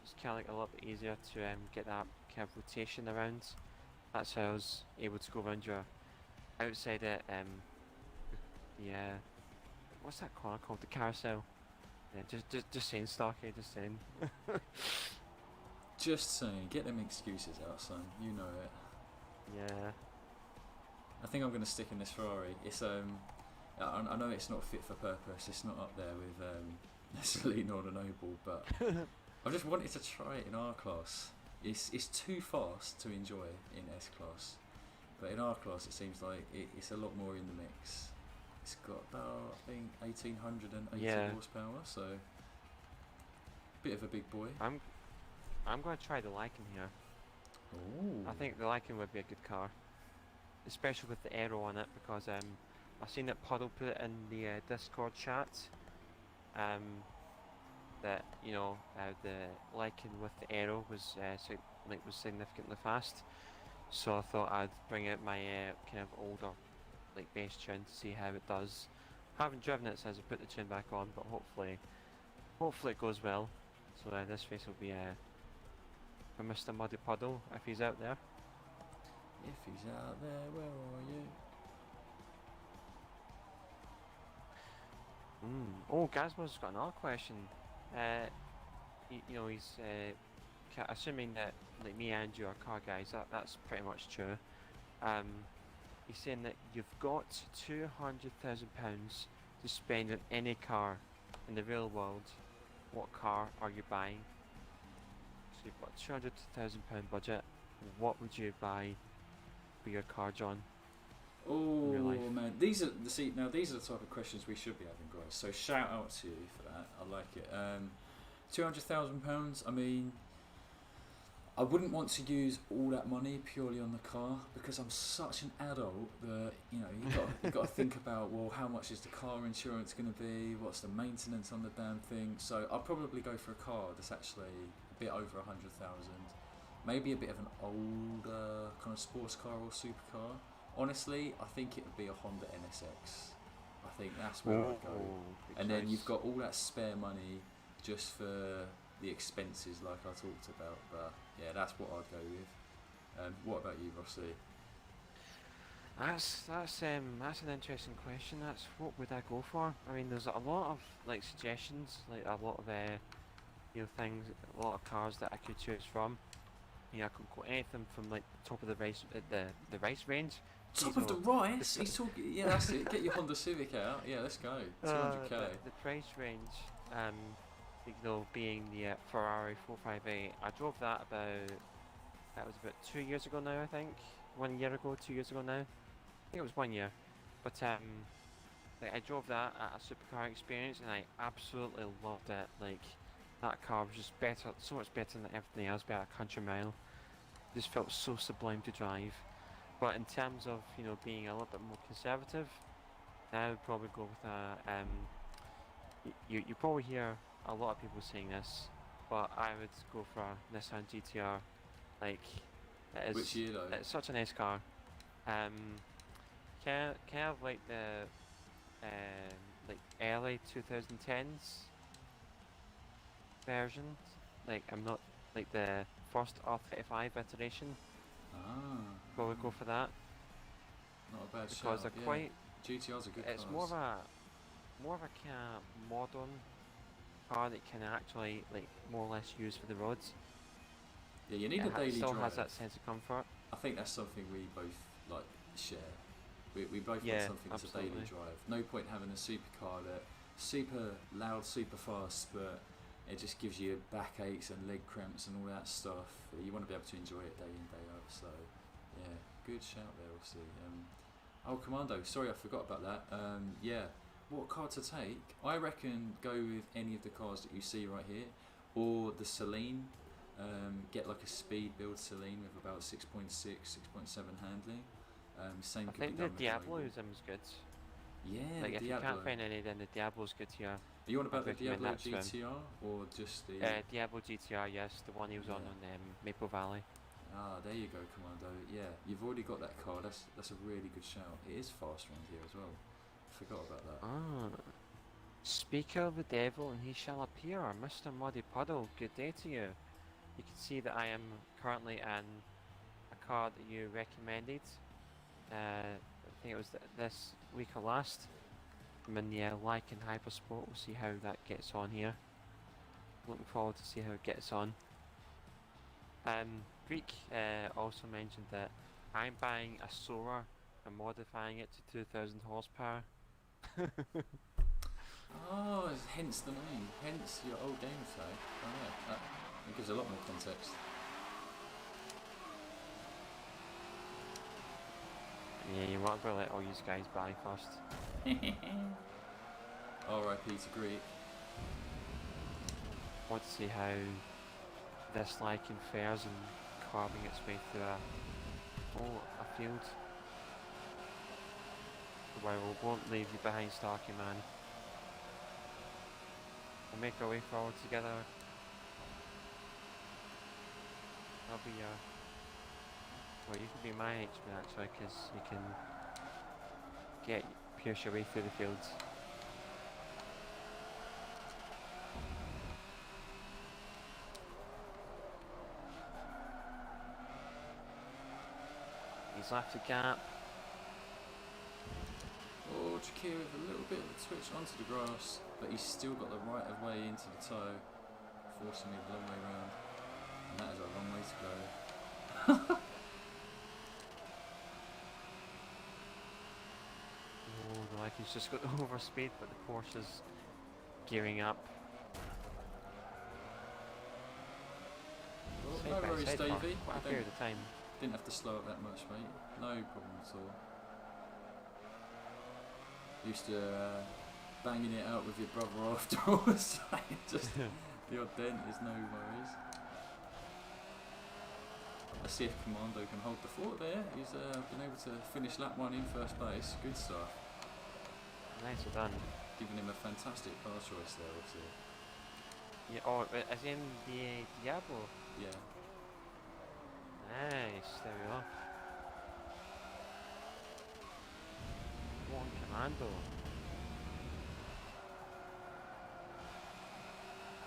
Just kind of like a little bit easier to get that kind of rotation around. That's how I was able to go around your outside it. What's that corner called? The carousel. Yeah, just saying, Starkey, just saying. Just saying, get them excuses out, son. You know it. Yeah. I think I'm going to stick in this Ferrari. It's I know it's not fit for purpose. It's not up there with Celine or the Noble, but I just wanted to try it in R class. It's too fast to enjoy in S class, but in R class it seems like it's a lot more in the mix. It's got about, I think, 1880 horsepower, so bit of a big boy. I'm going to try the Lycan here. Ooh. I think the Lycan would be a good car, especially with the aero on it, because I've seen that Puddle put it in the Discord chat. That the Lycan with the aero was was significantly fast. So I thought I'd bring out my kind of older base tune to see how it does. Haven't driven it since I put the tune back on, but hopefully it goes well. So this race will be for Mr. Muddy Puddle, if he's out there. If he's out there, where are you? Oh, Gazmo's got another question. He's assuming that like me and you are car guys. That's pretty much true. He's saying that you've got £200,000 to spend on any car in the real world. What car are you buying? So you've got £200,000 budget. What would you buy for your car, John? Oh man, these are the type of questions we should be having, guys. So shout out to you for that. I like it. £200,000. I mean, I wouldn't want to use all that money purely on the car, because I'm such an adult that you got to think about, well, how much is the car insurance going to be? What's the maintenance on the damn thing? So I'll probably go for a car that's actually a bit over 100,000. Maybe a bit of an older kind of sports car or supercar. Honestly, I think it would be a Honda NSX. I think that's where I'd go. And then you've got all that spare money just for the expenses like I talked about. But yeah, that's what I'd go with. What about you, Rossi? That's an interesting question. That's what would I go for? I mean, there's a lot of suggestions, a lot of things, a lot of cars that I could choose from. I could go anything from top of the race, the race range. Top of the rice? He's talking. Yeah, that's it. Get your Honda Civic out. Yeah, let's go. 200k. The price range, being the Ferrari 458. I drove that that was about 2 years ago now, I think. 1 year ago, 2 years ago now. I think it was 1 year. But I drove that at a supercar experience, and I absolutely loved it. That car was just better, so much better than everything else by a country mile. Just felt so sublime to drive. But in terms of being a little bit more conservative, I would probably go with you probably hear a lot of people saying this, but I would go for a Nissan GTR. Which year though? It's such a nice car. Kind of like the early 2010s version. I'm not the first R35 iteration. Probably go for that. Not a bad because shout. They're quite. GTR's a good car. It's more of a kind of modern car that can actually more or less use for the roads. Yeah, you need a daily still drive. Has that sense of comfort. I think that's something we both like share. We both want Yeah, something that's a daily absolutely. drive. No point having a supercar that super loud, super fast, but it just gives you backaches and leg cramps and all that stuff. You want to be able to enjoy it day in, day out. So, yeah, good shout there, obviously. Oh, Commando, sorry I forgot about that. Yeah, what car to take? I reckon go with any of the cars that you see right here, or the Celine. Get like a speed build Celine with about 6.6, 6.7 handling. Same I could be think the done with Diablo Noble. is good. Yeah, Like the if you Diablo. can't find any, then the Diablo's good here. Are you on about I'd the recommend Diablo that to him. GTR or just the? Diablo GTR, yes, the one he was on Maple Valley. Ah, there you go, Commando. Yeah, you've already got that car. That's a really good shout. It is fast around here as well. Forgot about that. Ah. Speak of the devil and he shall appear, Mr. Muddy Puddle, good day to you. You can see that I am currently in a car that you recommended. I think it was this week or last. I'm in the Lycan Hypersport. We'll see how that gets on here. Looking forward to see how it gets on. Greek also mentioned that I'm buying a Sora and modifying it to 2000 horsepower. Oh, hence the name. Hence your old game tag. Oh yeah, that gives a lot more context. Yeah, you might as well let all you guys buy first. R.I.P. to Greek. Want to see how this Lycan fares and carving its way through a field. Well, we won't leave you behind, Starky Man. We'll make our way forward together. I'll be your... Well, you can be my henchman actually, because you can pierce your way through the fields. He's left the gap. Oh, Shakir with a little bit of a twitch onto the grass, but he's still got the right of way into the toe, forcing me the long way round. And that is a long way to go. Oh, the Lycan's just got over speed, but the Porsche's gearing up. Well, no worries, Davey. Quite a period of time. Didn't have to slow up that much, mate. No problem at all. Used to banging it out with your brother afterwards. Just the odd dent is no worries. Let's see if Commando can hold the fort there. He's been able to finish lap 1 in first place. Good stuff. Nicely done. Giving him a fantastic car choice there, obviously. Yeah, oh, as in the Diablo? Yeah. Nice, there we are. One Commando.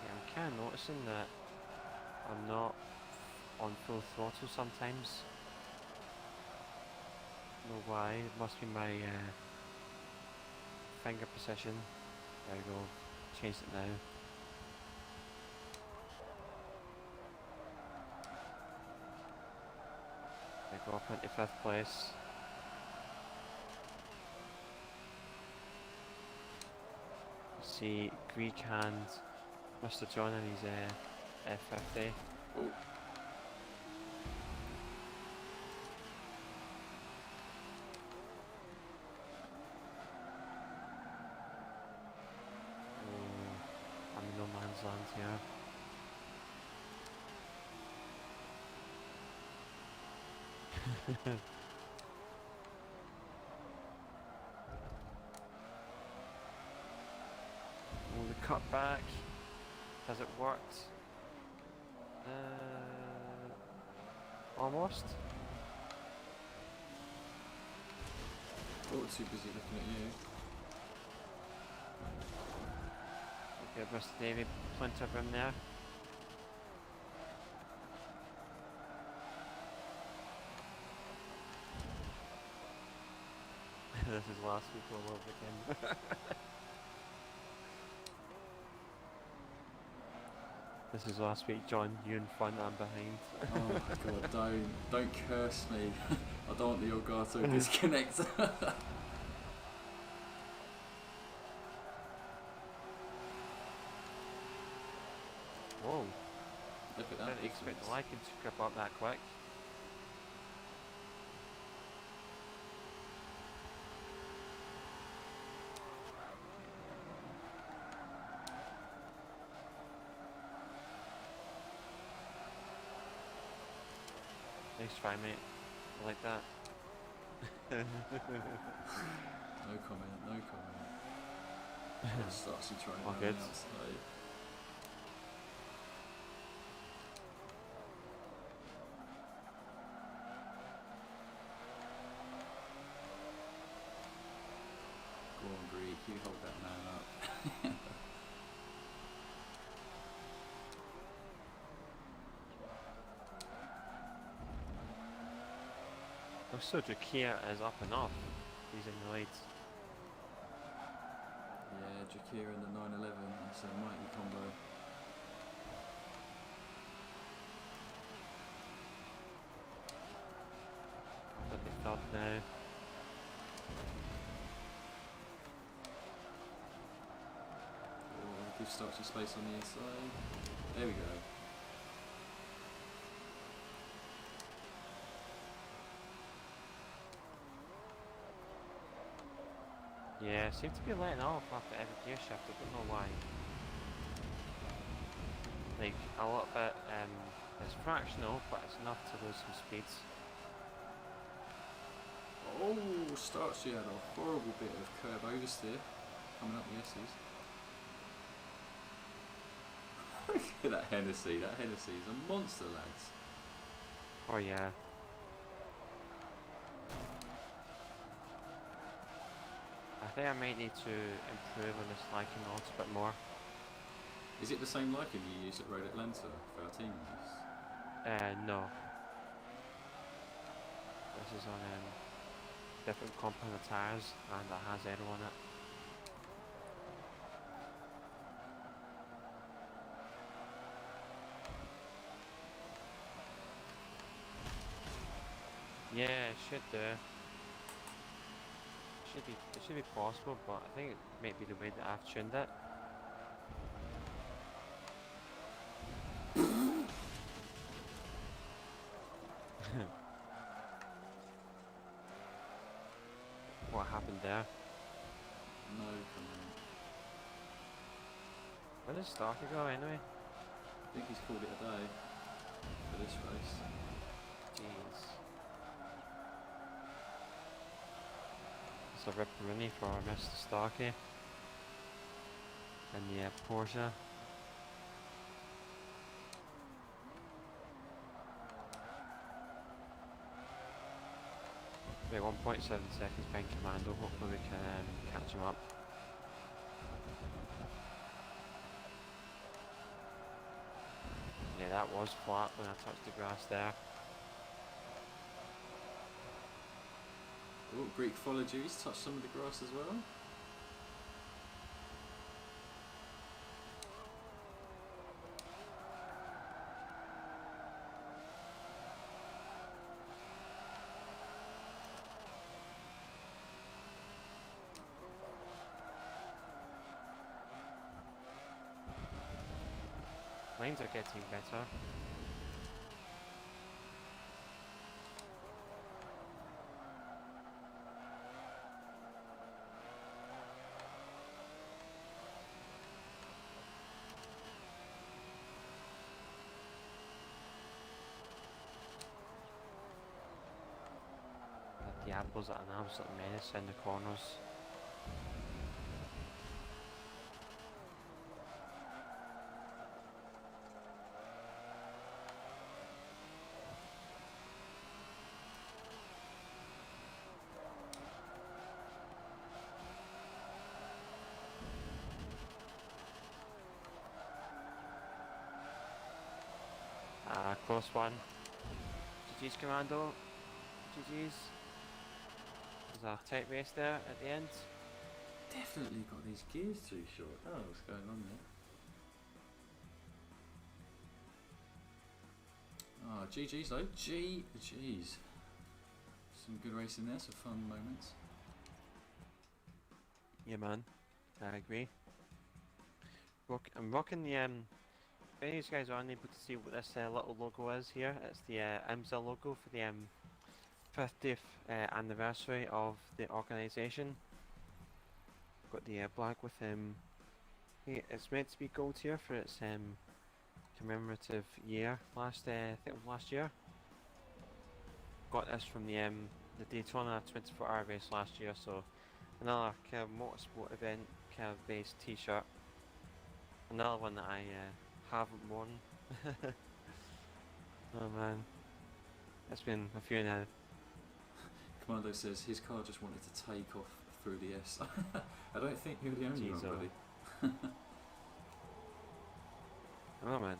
Yeah, I'm kind of noticing that I'm not on full throttle sometimes. Know why? It must be my finger position. There we go. Changed it now. There we go, up into 5th place. See Greek and Mr. John and his F50. Oh. I'm in no man's land here. Oh, the cut back. Has it worked? Almost. Oh, too busy looking at you. Okay, Mr. David, plenty of room there. This is last week all over again. This is last week, John. You in front and behind. Oh my god, don't curse me. I don't want the Elgato disconnect. Whoa. Look at that. Didn't expect the liking to creep up that quick. Nice try, mate. I like that. No comment, no comment. Starts to try All and good. outside. Go on, Greek, you hold that man up. Also, Jakia is up and off. He's in the lead. Yeah, Jakir in the 911, that's a mighty combo. But they thought now. Oh, give Starchy space on the inside. There we go. Yeah, seem to be letting off after every gear shift. I don't know why. Like a little bit. It's fractional, but it's enough to lose some speeds. Oh, Starchy had a horrible bit of curb oversteer coming up the S's. Look at that Hennessy is a monster, lads. Oh yeah. I think I might need to improve on this liking a little bit more. Is it the same liking you use at Road Atlanta for our team use? No. This is on different compound of tyres and it has aero on it. Yeah, it should do. It should be possible, but I think it might be the way that I've tuned it. What happened there? No comment. Where did Starkey go anyway? I think he's called it a day for this race. Jeez. It's a ripperoonie for Mr. Starkey. And yeah, Porsche. We're 1.7 seconds behind Commando, hopefully we can catch him up. Yeah, that was flat when I touched the grass there. Oh, Greek followed you, he's touched some of the grass as well. Lanes are getting better. The Diablos are an absolute menace in the corners. Close one. GG's Commando. GG's. There's a tight race there at the end. Definitely got these gears too short. Oh, what's going on there? Oh, GG's though. GG's. Some good racing there, some fun moments. Yeah, man. I agree. I'm rocking the if any of you guys are unable to see what this little logo is here, it's the IMSA logo for the 50th anniversary of the organisation. Got the black with it's meant to be gold here for its commemorative year. I think it was last year. Got this from the Daytona 24-hour race last year, so another kind of motorsport event kind of based t-shirt. Another one that I haven't worn. Oh man, it's been a few now. Commando says his car just wanted to take off through the S. I don't think you're the only one, buddy. Oh man.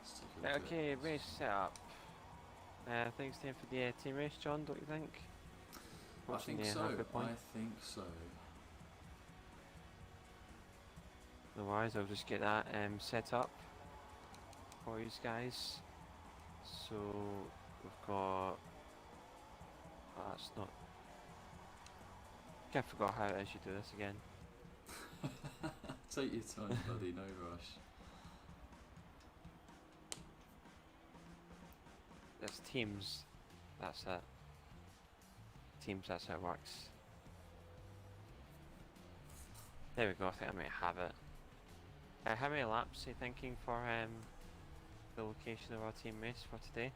Let's take a look at Okay, this. race setup. I think it's time for the team race, John, don't you think? I think so. I think so. Otherwise, I'll just get that set up for you guys. So we've got. Oh, that's not. I forgot how it is you do this again. Take your time, buddy. No rush. It's teams. That's it. Teams. That's how it works. There we go. I think I might have it. How many laps are you thinking for the location of our team race for today?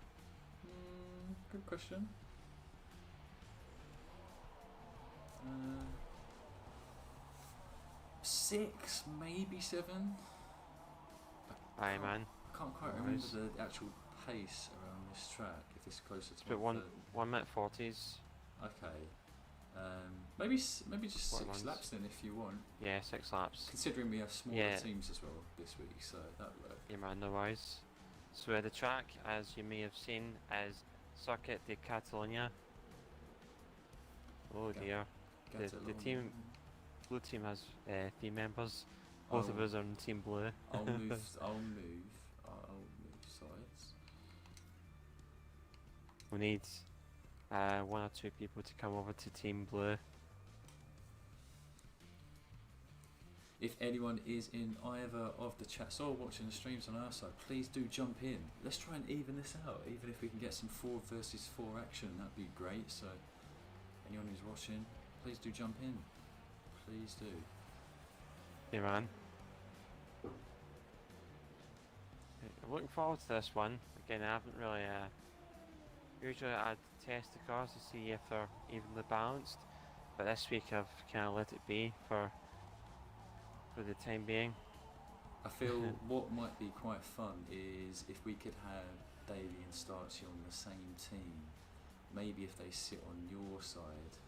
Good question. 6, maybe 7. Aye, man. I can't quite remember the actual pace around this track. If it's closer to But 1 minute 40s. Okay. Maybe just What 6 ones? laps then if you want. Yeah, 6 laps. Considering we have smaller Yeah. teams as well this week, so that works. Yeah, man, no worries. So the track, as you may have seen, is Circuit de Catalunya. Oh dear. The team, blue team has 3 members. Both of us are in team blue. I'll move sides. We need 1 or 2 people to come over to team blue. If anyone is in either of the chats or watching the streams on our side, please do jump in. Let's try and even this out. Even if we can get some 4 versus 4 action, that'd be great. So anyone who's watching, please do jump in. Please do. Yeah, man. I'm looking forward to this one. Again, I haven't really. Usually I'd test the cars to see if they're evenly balanced, but this week I've kind of let it be for the time being. I feel what might be quite fun is if we could have Davey and Starchy on the same team. Maybe if they sit on your side,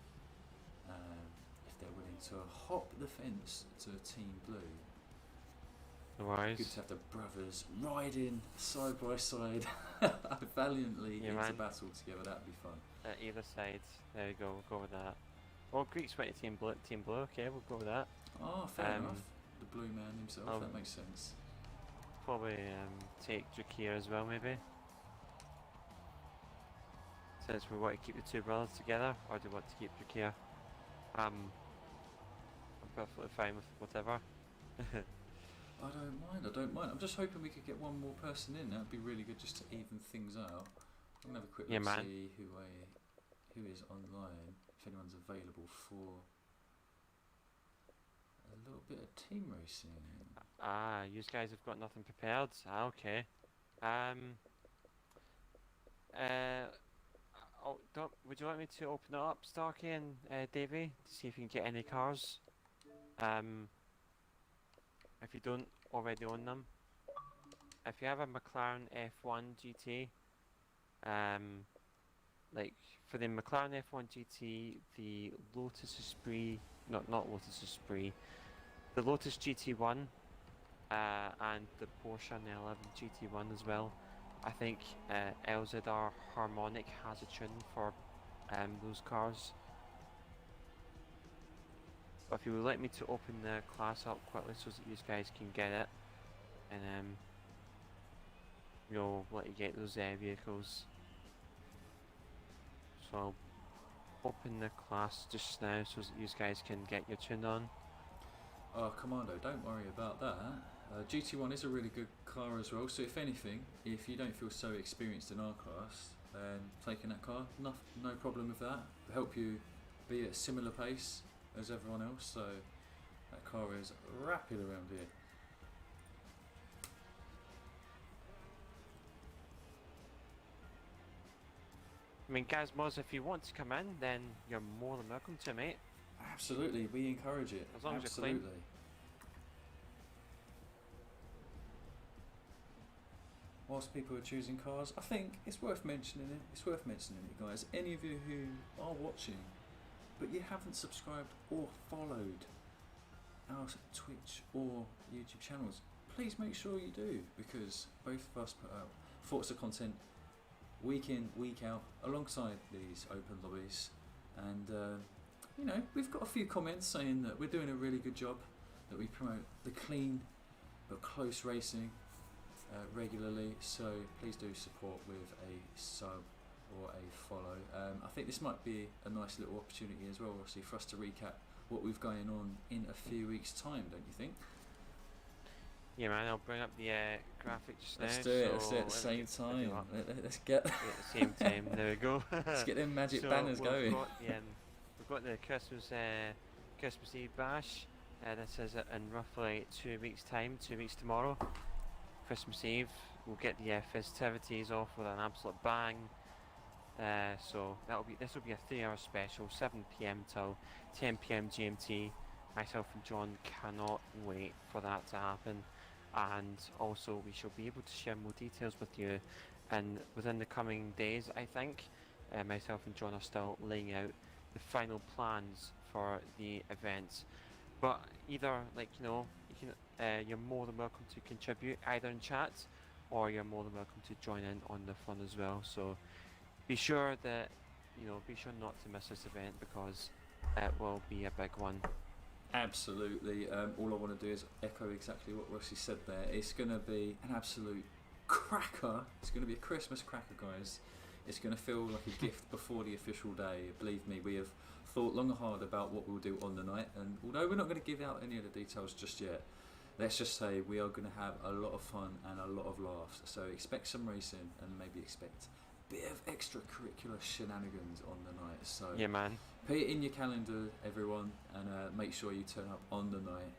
if they're willing to hop the fence to Team Blue. No worries. Good to have the brothers riding side by side valiantly into battle together. That'd be fun. At either side. There you go. We'll go with that. Oh, Greek's went to Team Blue. Team Blue. Okay, we'll go with that. Oh, fair enough. The blue man himself. That makes sense. Probably take Drakir as well, maybe. Since we want to keep the 2 brothers together, or do we want to keep Drakir? I'm perfectly fine with whatever. I don't mind. I'm just hoping we could get 1 more person in. That'd be really good just to even things out. I'm gonna have a quick look to see who is online, if anyone's available for a little bit of team racing. Ah, you guys have got nothing prepared. Ah, okay. Would you like me to open it up, Starkey and Davey, to see if you can get any cars? If you don't already own them. If you have a McLaren F1 GT, like for the McLaren F1 GT, the Lotus Esprit, not Lotus Esprit, the Lotus GT1, and the Porsche 911 GT1 as well. I think LZR Harmonic has a tune for those cars. But if you would like me to open the class up quickly so that you guys can get it, and we'll let you get those vehicles. So I'll open the class just now so that you guys can get your tune on. Oh, Commando, don't worry about that. GT1 is a really good car as well, so if anything, if you don't feel so experienced in our class, then taking that car, no problem with that. It'll help you be at a similar pace as everyone else, so that car is rapid around here. I mean, Gazmos, if you want to come in, then you're more than welcome to, mate. Absolutely, we encourage it. As long as you're Absolutely. clean. Whilst people are choosing cars, I think it's worth mentioning it. It's worth mentioning it, guys. Any of you who are watching, but you haven't subscribed or followed our Twitch or YouTube channels, please make sure you do, because both of us put out Forza content week in, week out, alongside these open lobbies, and you know, we've got a few comments saying that we're doing a really good job, that we promote the clean but close racing regularly, so please do support with a sub or a follow. I think this might be a nice little opportunity as well, obviously, for us to recap what we've going on in a few weeks' time, don't you think? Yeah, man, I'll bring up the graphics now. Let's do it, let's do it at the let same me time. let Let's get at the same time, there we go. let's get them magic So banners going. We've got the Christmas Eve bash. This is in roughly 2 weeks' time, 2 weeks tomorrow. Christmas Eve, we'll get the festivities off with an absolute bang. So this will be a 3-hour special, 7 p.m. till 10 p.m. GMT. Myself and John cannot wait for that to happen, and also we shall be able to share more details with you, and within the coming days, I think. Myself and John are still laying out the final plans for the event, but either, like, you know, you can you're more than welcome to contribute either in chat, or you're more than welcome to join in on the fun as well. So be sure not to miss this event, because it will be a big one. Absolutely. All I want to do is echo exactly what Rossi said there. It's going to be an absolute cracker. It's going to be a Christmas cracker, guys. It's going to feel like a gift before the official day. Believe me, we have thought long and hard about what we'll do on the night, and although we're not going to give out any of the details just yet, let's just say we are going to have a lot of fun and a lot of laughs. So expect some racing, and maybe expect a bit of extracurricular shenanigans on the night. So Yeah, man. put it in your calendar, everyone, and make sure you turn up on the night.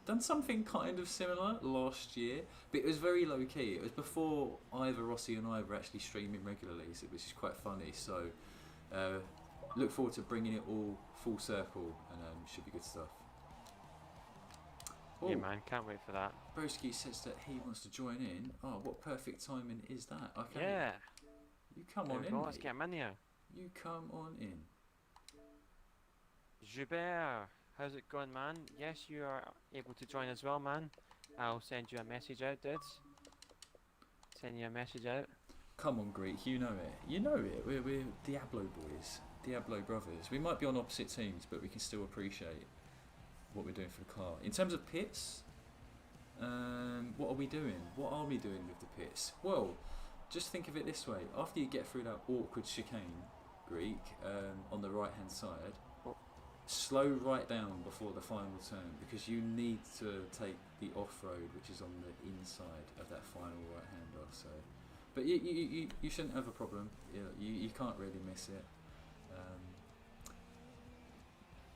Done something kind of similar last year, but it was very low key. It was before either Rossi and I were actually streaming regularly, which is quite funny. So look forward to bringing it all full circle, and should be good stuff. Yeah, Oh, man, can't wait for that. Broski says that he wants to join in. Oh, what perfect timing is that? Okay, Yeah. you come There on we in, go, let's mate. get him in here. You come on in. Joubert, how's it going, man? Yes, you are able to join as well, man. I'll send you a message out, dudes. Send you a message out. Come on, Greek, you know it. You know it. We're Diablo boys, Diablo brothers. We might be on opposite teams, but we can still appreciate what we're doing for the car. In terms of pits, what are we doing? What are we doing with the pits? Well, just think of it this way. After you get through that awkward chicane, Greek, on the right-hand side, slow right down before the final turn, because you need to take the off-road, which is on the inside of that final right-hander. So, but you shouldn't have a problem. You can't really miss it.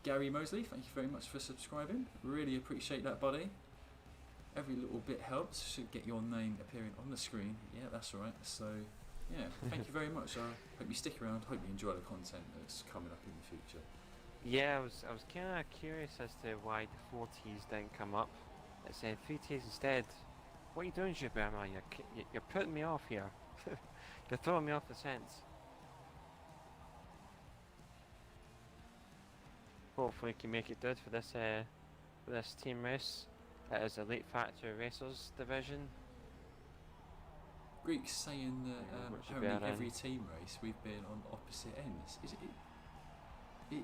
Gary Mosley, thank you very much for subscribing. Really appreciate that, buddy. Every little bit helps. Should get your name appearing on the screen. Yeah, that's right. So, yeah, thank you very much. I hope you stick around. Hope you enjoy the content that's coming up in the future. Yeah, I was kind of curious as to why the 4Ts didn't come up. It said 3Ts instead. What are you doing, Joubert, man? You're putting me off here. You're throwing me off the scent. Hopefully we can make it good for this team race. It is Elite Factory Racers division. Greek's saying that What should apparently be our every end? team race we've been on opposite ends.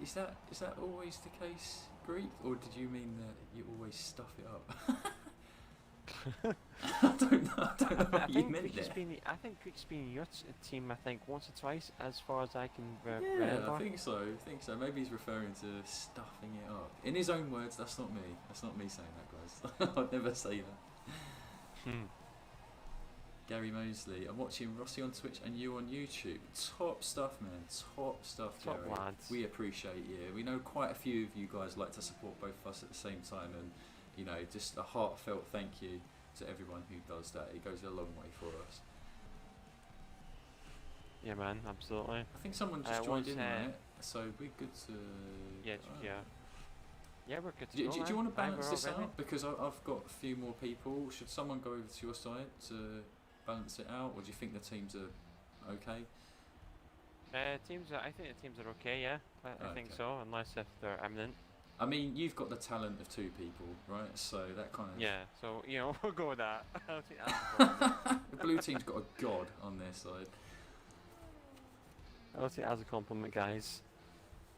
Is that always the case, Greek, or did you mean that you always stuff it up? I don't know what you meant there. I think Quick's been in your team, I think, once or twice, as far as I can Yeah, remember. I think so. Maybe he's referring to stuffing it up. In his own words, that's not me. That's not me saying that, guys. I'd never say that. Gary Mosley, I'm watching Rossi on Twitch and you on YouTube. Top stuff, man. Top stuff, Gary. Top lads. We appreciate you. We know quite a few of you guys like to support both of us at the same time, and you know, just a heartfelt thank you to everyone who does that. It goes a long way for us. Yeah, man, absolutely. I think someone just joined in, right? So we're good to. Yeah, we're good to do go. you want to balance this ready. out? Because I've got a few more people. Should someone go over to your side to balance it out, or do you think the teams are okay? I think the teams are okay. Yeah, I think so, unless if they're imminent. I mean, you've got the talent of 2 people, right? So that kind of... Yeah, so, you know, we'll go with that. I'll take that. The blue team's got a god on their side. I'll take that as a compliment, guys.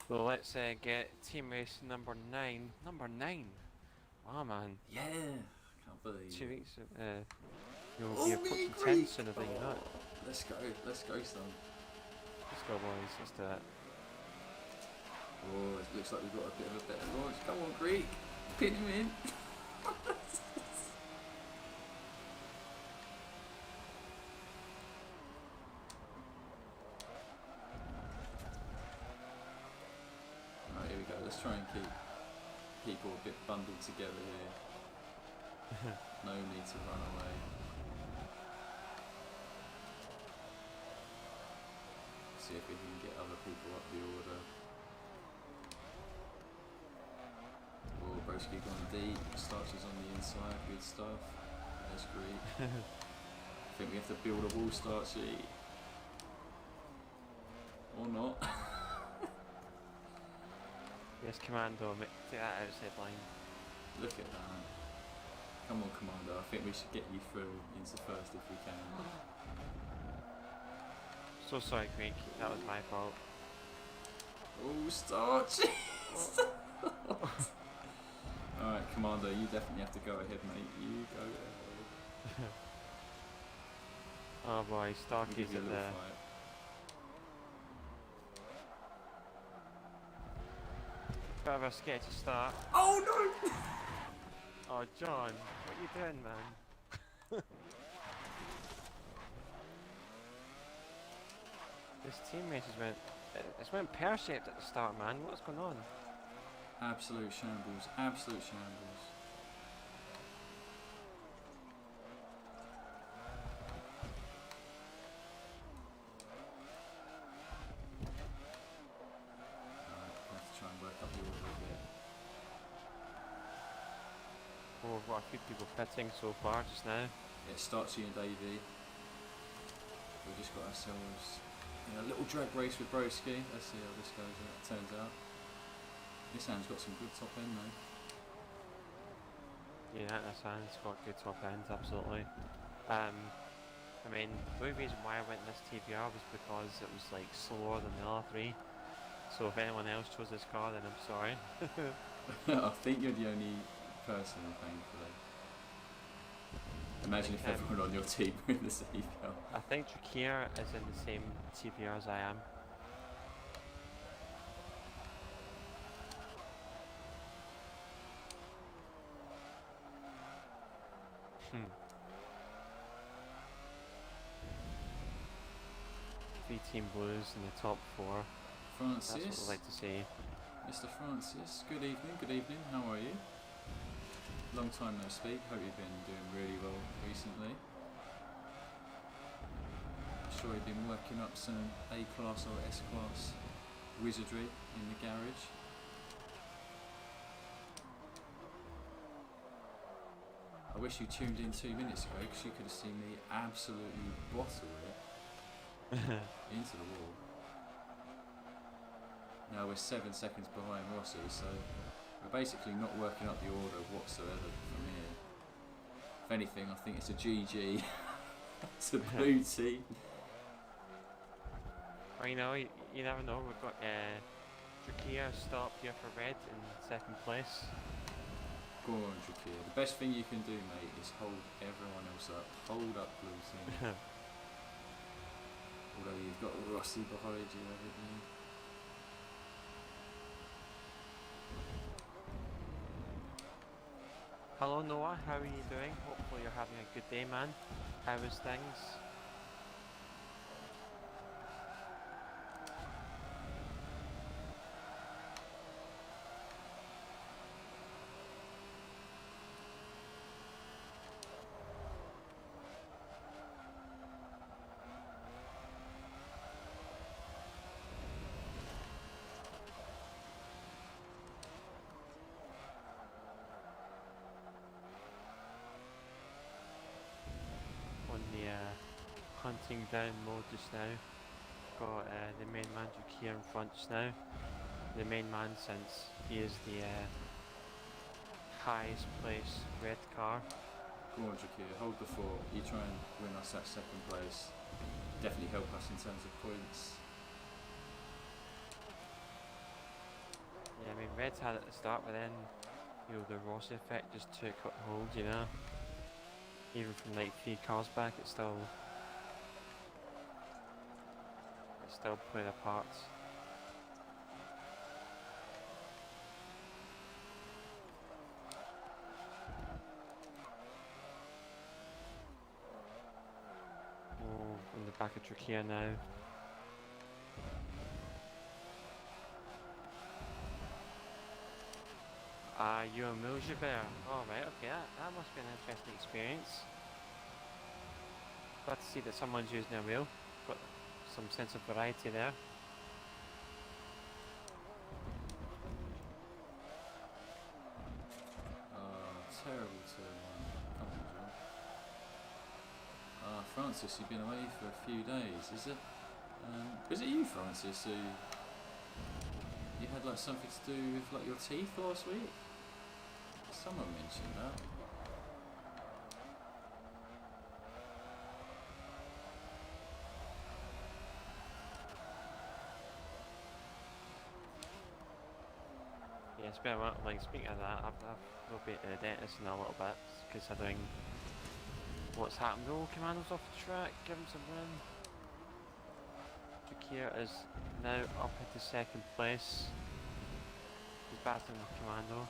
Well, let's get team race number 9. Number 9? Wow, man. Yeah, I can't believe 2 weeks, you'll be approaching 10 sooner than you know. Let's go, son. Let's go, boys, let's do it. Oh, it looks like we've got a bit of a better launch. Come on, Greek. Pin him in. Alright, here we go. Let's try and keep people a bit bundled together here. No need to run away. See if we can get other people up the order. Oh, Broski gone deep. Starches on the inside. Good stuff. That's great. I think we have to build a wall, Starchy. Or not. Yes, Commando, take that outside line. Look at that. Come on, Commander. I think we should get you through into first if we can. So sorry, Craig. That was my fault. Oh, Starchy! Alright, Commander, you definitely have to go ahead, mate. You go ahead. Oh boy, Starkey's at the... Bit of a sketchy start. Oh no! Oh John, what are you doing, man? This team race went pear-shaped at the start, man. What's going on? Absolute shambles, absolute shambles. Oh, we've got a few people pitting so far just now. It starts you and Davey. We've just got ourselves in a little drag race with Broski. Let's see how this turns out. This hand's got some good top end though. Yeah, this hand's got good top end, absolutely. I mean, the only reason why I went in this TBR was because it was like slower than the other 3. So if anyone else chose this car, then I'm sorry. I think you're the only person, thankfully. Imagine if everyone on your team were in the CPL. I think Trakir is in the same TPR as I am. Three team blues in the top 4. Francis. That's what we'd like to see. Mr. Francis, good evening, how are you? Long time no speak, hope you've been doing really well recently. I'm sure you've been working up some A-class or S-class wizardry in the garage. I wish you tuned in 2 minutes ago because you could have seen me absolutely bottle it into the wall. Now we're 7 seconds behind Rossi, so we're basically not working up the order whatsoever from here. If anything, I think it's a GG to blue team. Well, you know, you never know. We've got Trakir stopped here for red in 2nd place. Go on, Drakir. The best thing you can do, mate, is hold everyone else up. Hold up, blue team. Although you've got Rossi behind you, haven't you? Hello Noah, how are you doing? Hopefully you're having a good day, man. How is things? On the hunting down mode just now. Got the main man Drakir in front just now. The main man, since he is the highest place red car. Go on, Drakir. Hold the fort. You try and win us that second place. Definitely help us in terms of points. Yeah, I mean Red's had it at the start, but then the Rossi effect just took hold, Even from like 3 cars back, it's still playing a part. Oh, in the back of Drakir now. You and Milja there. Oh right, okay, that must be an interesting experience. Glad to see that someone's using their wheel. Got some sense of variety there. Terrible turn one. Come on, John. Francis, you've been away for a few days, is it? Was it you, Francis, who you had like something to do with like your teeth last week? Someone mentioned that. Yeah, it's been a while. Like, speaking of that, I will be at the dentist in a little bit, considering what's happened. Oh, Commando's off the track, give him some room. Drakir is now up into second place. He's battling with Commando.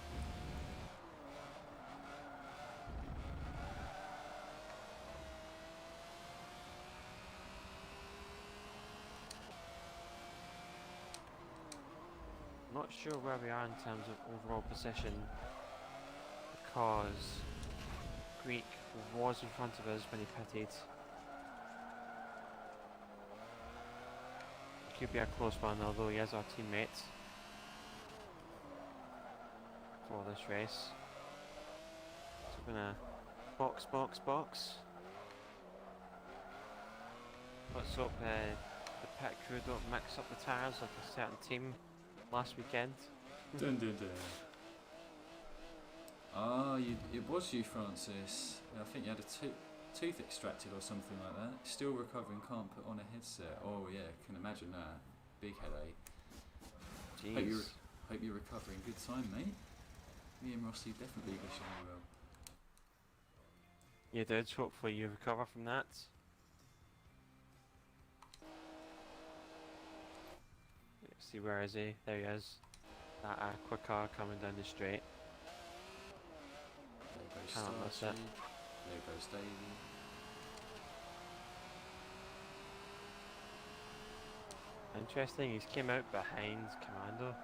Not sure where we are in terms of overall position, because Greek was in front of us when he pitted. It could be a close one, although he is our teammate for this race. So we're gonna box. Let's hope the pit crew don't mix up the tyres like a certain team last weekend. Dun dun dun. It was you, Francis. I think you had a tooth extracted or something like that. Still recovering, can't put on a headset. Oh yeah, can imagine that. Big headache. Jeez. Hope you're recovering. Good time, mate. Me and Rossi definitely wish you well. You did. Hopefully you recover from that. Let's see, where is he? There he is. That aqua car coming down the straight. There goes Can't miss Starchy. it. There goes Davey. Interesting, he's came out behind Commando.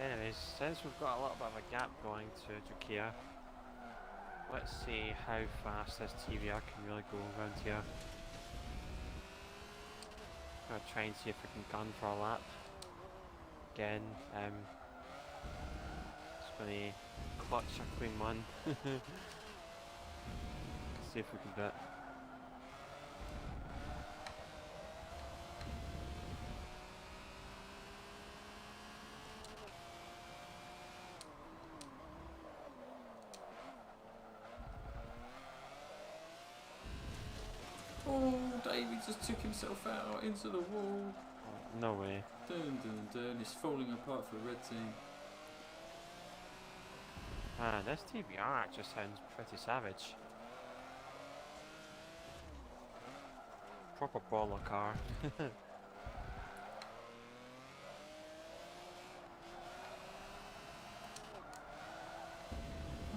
Anyways, since we've got a little bit of a gap going to Drakir, let's see how fast this TVR can really go around here. Gonna try and see if we can gun for a lap. Again, just gonna clutch a clean one. See if we can do it. just took himself out into the wall. No way. Dun dun dun. It's falling apart for the red team. Man, this TBR just sounds pretty savage. Proper baller car.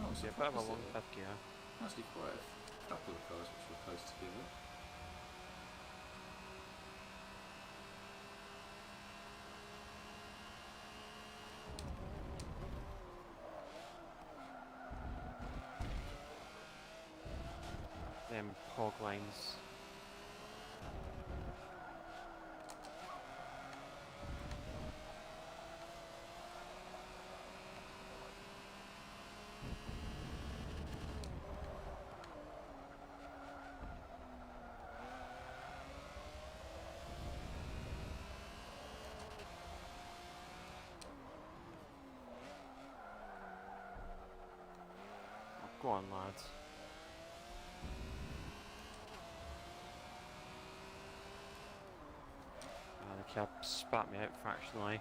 Oh, Yeah, a bit of a long fifth gear. Actually, quite a couple of cars which were close together. Them hog lines. Go on, lads. The cab spat me out fractionally.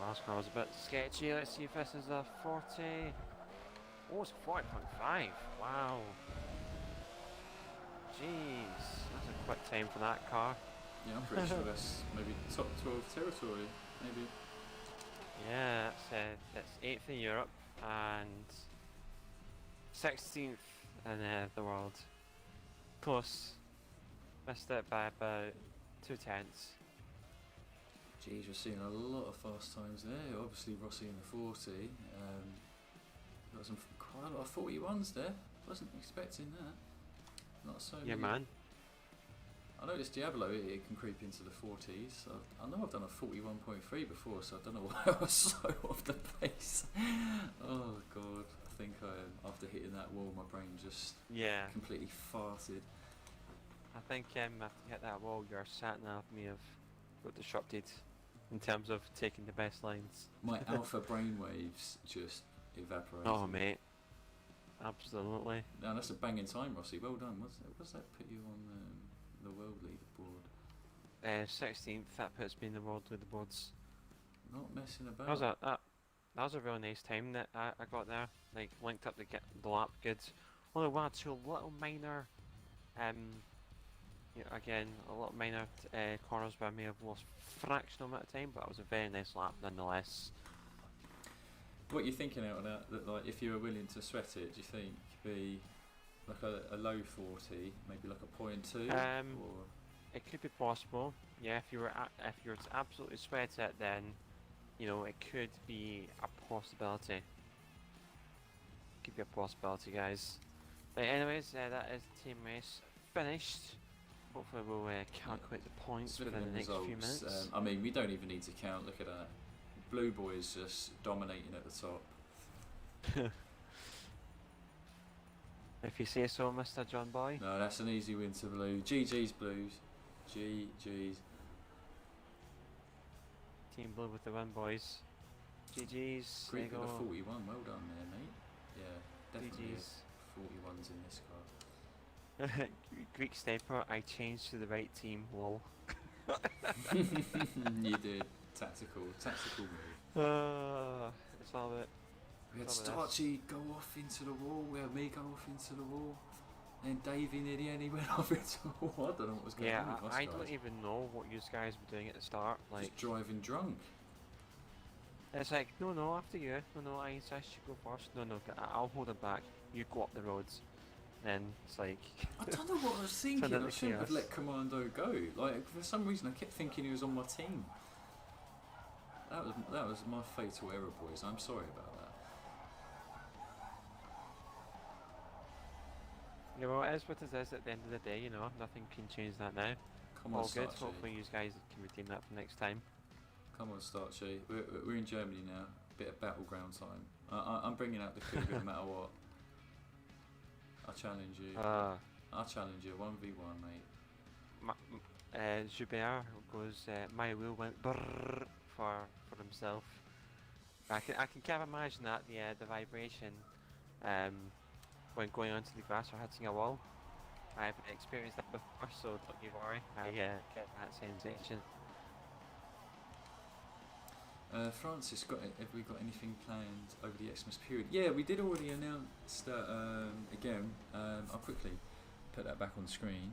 Last car was a bit sketchy. Let's see if this is a 40. Oh, it's 40.5. Wow. Jeez, that's a quick time for that car. Yeah, I'm pretty sure that's maybe top 12 territory, maybe. Yeah, that's 8th in Europe and 16th in the world. Close. Missed it by about 2 tenths. Geez, we're seeing a lot of fast times there. Obviously, Rossi in the 40. Got some quite a lot of 41s there. Wasn't expecting that. Not so. Yeah, many. man. I noticed Diablo it can creep into the 40s. I know I've done a 41.3 before, so I don't know why I was so off the pace. Oh god, I think after hitting that wall, my brain just completely farted. I think after you hit that wall, your sat nav may have got disrupted in terms of taking the best lines. My alpha brainwaves just evaporated. Oh, mate. Absolutely. Now that's a banging time, Rossi. Well done. What's that put you on the world leaderboard? 16th. That puts me in the world leaderboards. Not messing about. That was a really nice time that I got there. Like linked up the lap good. Only one or two little minor, again a little minor corners where I may have lost fractional amount of time, but it was a very nice lap nonetheless. What you're thinking out of that like if you were willing to sweat it, do you think be like a low 40, maybe like a 0.2? Or it could be possible. Yeah, if you were to absolutely sweat it, then it could be a possibility. Could be a possibility, guys. But anyways, that is the team race finished. Hopefully we'll calculate the points within the next few minutes. I mean, we don't even need to count. Look at that. Blue boys just dominating at the top. If you say so, Mr. John Boy. No, that's an easy win to blue. GG's Blues. GG's. Team Blue with the win, boys. GG's. Greek with a 41. Well done there, mate. Yeah, definitely. GG's. 41s in this car. Greek Stepper, I changed to the right team, lol. You did. Tactical move. It's all it. We had Starchy go off into the wall, we had me go off into the wall, and Davey near the end he went off into the wall. I don't know what was going on with us I guys. don't even know what you guys were doing at the start. Like just driving drunk. It's like, no, after you. No, I insist you go first. No, I'll hold it back. You go up the roads. Then it's like... I don't know what I was thinking. I shouldn't have let Commando go. Like, for some reason I kept thinking he was on my team. That was my fatal error, boys. I'm sorry about that. Yeah, well, it is what it is at the end of the day, you know, nothing can change that now. Come on, All good, Starchy. hopefully you guys can redeem that for next time. Come on, Starchy. We're in Germany now. Bit of battleground time. I'm bringing out the Cougar no matter what. I challenge you. I'll challenge you. 1v1, mate. Joubert goes, my wheel went brrrr for himself. I can kind of imagine that, the vibration when going onto the grass or hitting a wall. I've experienced that before, so don't you worry. I get that sensation. Francis, have we got anything planned over the Xmas period? Yeah, we did already announce that again. I'll quickly put that back on screen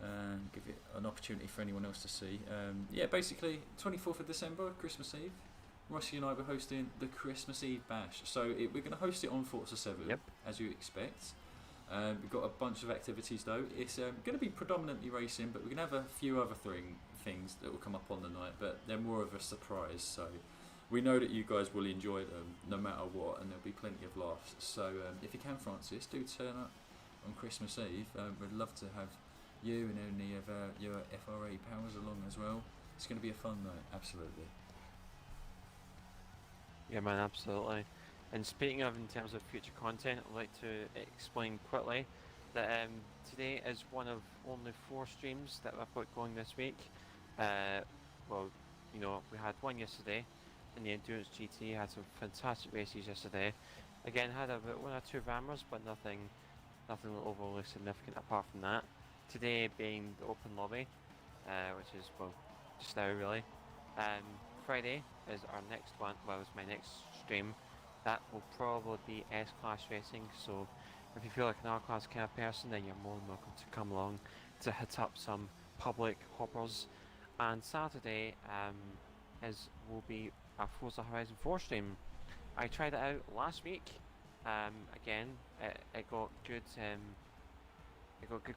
and give it an opportunity for anyone else to see. Yeah, basically 24th of December, Christmas Eve. Rossi and I were hosting the Christmas Eve bash. So we're going to host it on Forza 7, Yep. as you expect. We've got a bunch of activities though. It's going to be predominantly racing, but we're going to have a few other things that will come up on the night, but they're more of a surprise. So we know that you guys will enjoy them no matter what, and there'll be plenty of laughs. So if you can, Francis, do turn up on Christmas Eve. We'd love to have you and any of your FRA pals along as well. It's going to be a fun night, absolutely. Yeah, man, absolutely. And speaking of in terms of future content, I'd like to explain quickly that today is one of only 4 streams that I've got going this week. Well, you know, we had one yesterday in the Endurance GT, had some fantastic races yesterday. Again, had about 1 or 2 rammers, but nothing overly significant apart from that. Today being the open lobby, which is, well, just now really. Friday is our next one, well, it's my next stream. That will probably be S-Class racing, so if you feel like an R-Class kind of person, then you're more than welcome to come along to hit up some public hoppers. And Saturday will be a Forza Horizon 4 stream. I tried it out last week. Again, it got good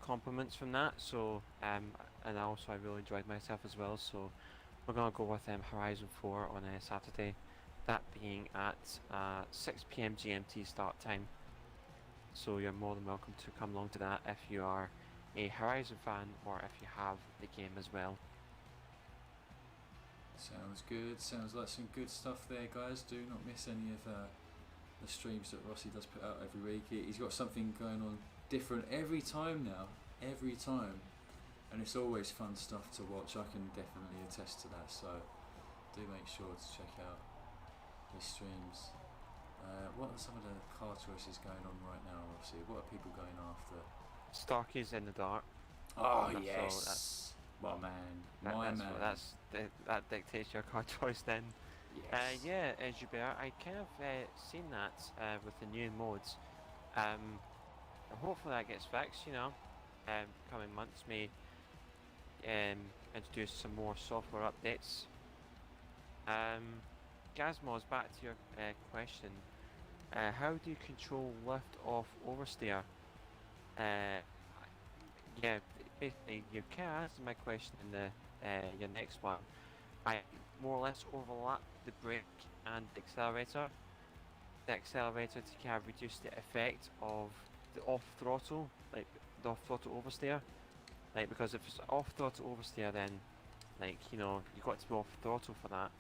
compliments from that. So and also I really enjoyed myself as well. So we're gonna go with Horizon 4 on Saturday. That being at 6 PM GMT start time. So you're more than welcome to come along to that if you are a Horizon fan or if you have the game as well. Sounds good. Sounds like some good stuff there, guys. Do not miss any of the streams that Rossi does put out every week. He's got something going on different every time now. Every time. And it's always fun stuff to watch. I can definitely attest to that. So do make sure to check out his streams. What are some of the car choices going on right now, Rossi? What are people going after? Starkey's in the dark. Oh, That's yes. My man. That dictates your car choice then. Yes. Yeah, Joubert, I kind of seen that with the new modes. Hopefully that gets fixed, you know. Coming months may introduce some more software updates. Gazmos, back to your question. How do you control lift off oversteer? Yeah, basically you can answer my question in the your next one. I more or less overlap the brake and the accelerator. The accelerator to kind of reduce the effect of the off throttle, like the off throttle oversteer. Like, because if it's off throttle oversteer, then like, you know, you've got to be off throttle for that.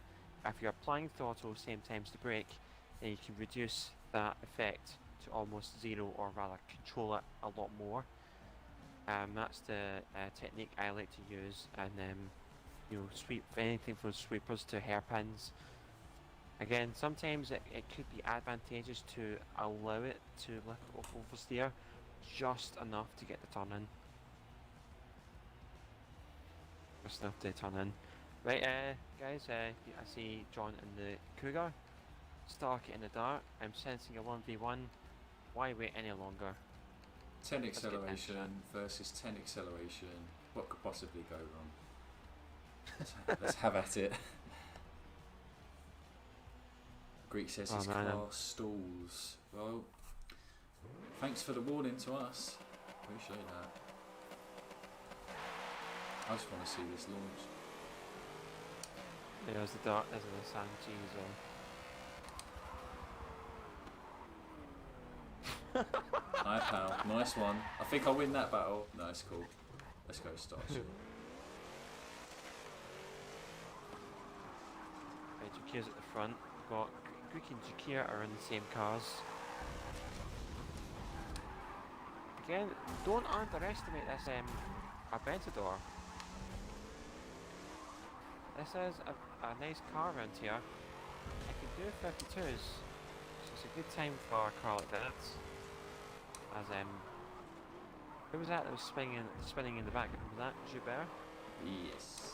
If you're applying throttle same time as the brake, then you can reduce that effect to almost 0, or rather control it a lot more. That's the technique I like to use, and you know, sweep anything from sweepers to hairpins. Again, sometimes it could be advantageous to allow it to lift off oversteer just enough to get the turn in. Just enough to turn in. Right, guys, I see John in the Cougar. Stark in the dark. I'm sensing a 1v1. Why wait any longer? 10 acceleration versus 10 acceleration. What could possibly go wrong? Let's have at it. Greek says his car stalls. Well, thanks for the warning to us. Appreciate that. I just want to see this launch. There's the dark, there's the San G's on. Hi pal, nice one. I think I'll win that battle. No, it's cool. Let's go start sheet. Right, Jakir's at the front. Got Greek and Jakir are in the same cars. Again, don't underestimate this Aventador. This is a nice car around here. It can do 52s, so it's a good time for a car like that. As who was that was spinning in the back? Was that Joubert? Yes.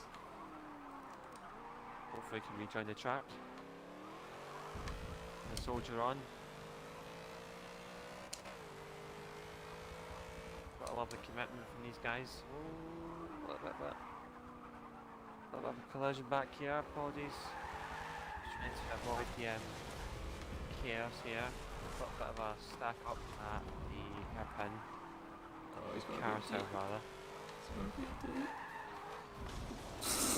Hopefully he can rejoin the track. The soldier on. Got a lovely commitment from these guys. Oh, a little bit of a collision back here, apologies. Just trying to avoid the chaos here. Got a bit of a stack up at the hairpin. Oh, he's got Carousel rather. a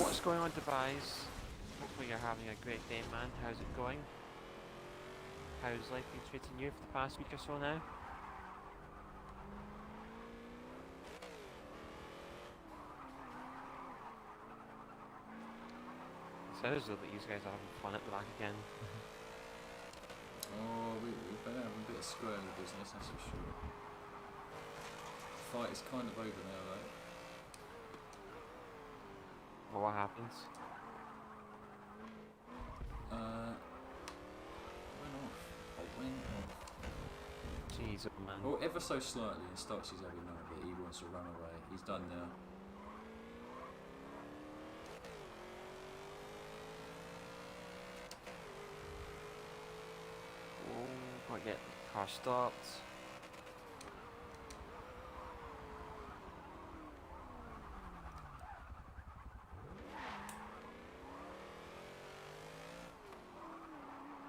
What's going on, Dubais? Hopefully you're having a great day, man. How's it going? How's life been treating you for the past week or so now? Sounds like that you guys are having fun at the back again. Oh, we've been having a bit of squirrely business, that's for sure. The fight is kind of over now, though. Well, what happens? Went off. Jeez, oh man. Well, ever so slightly, and starts his every night that he wants to run away. He's done now. Oh, might get the car stopped.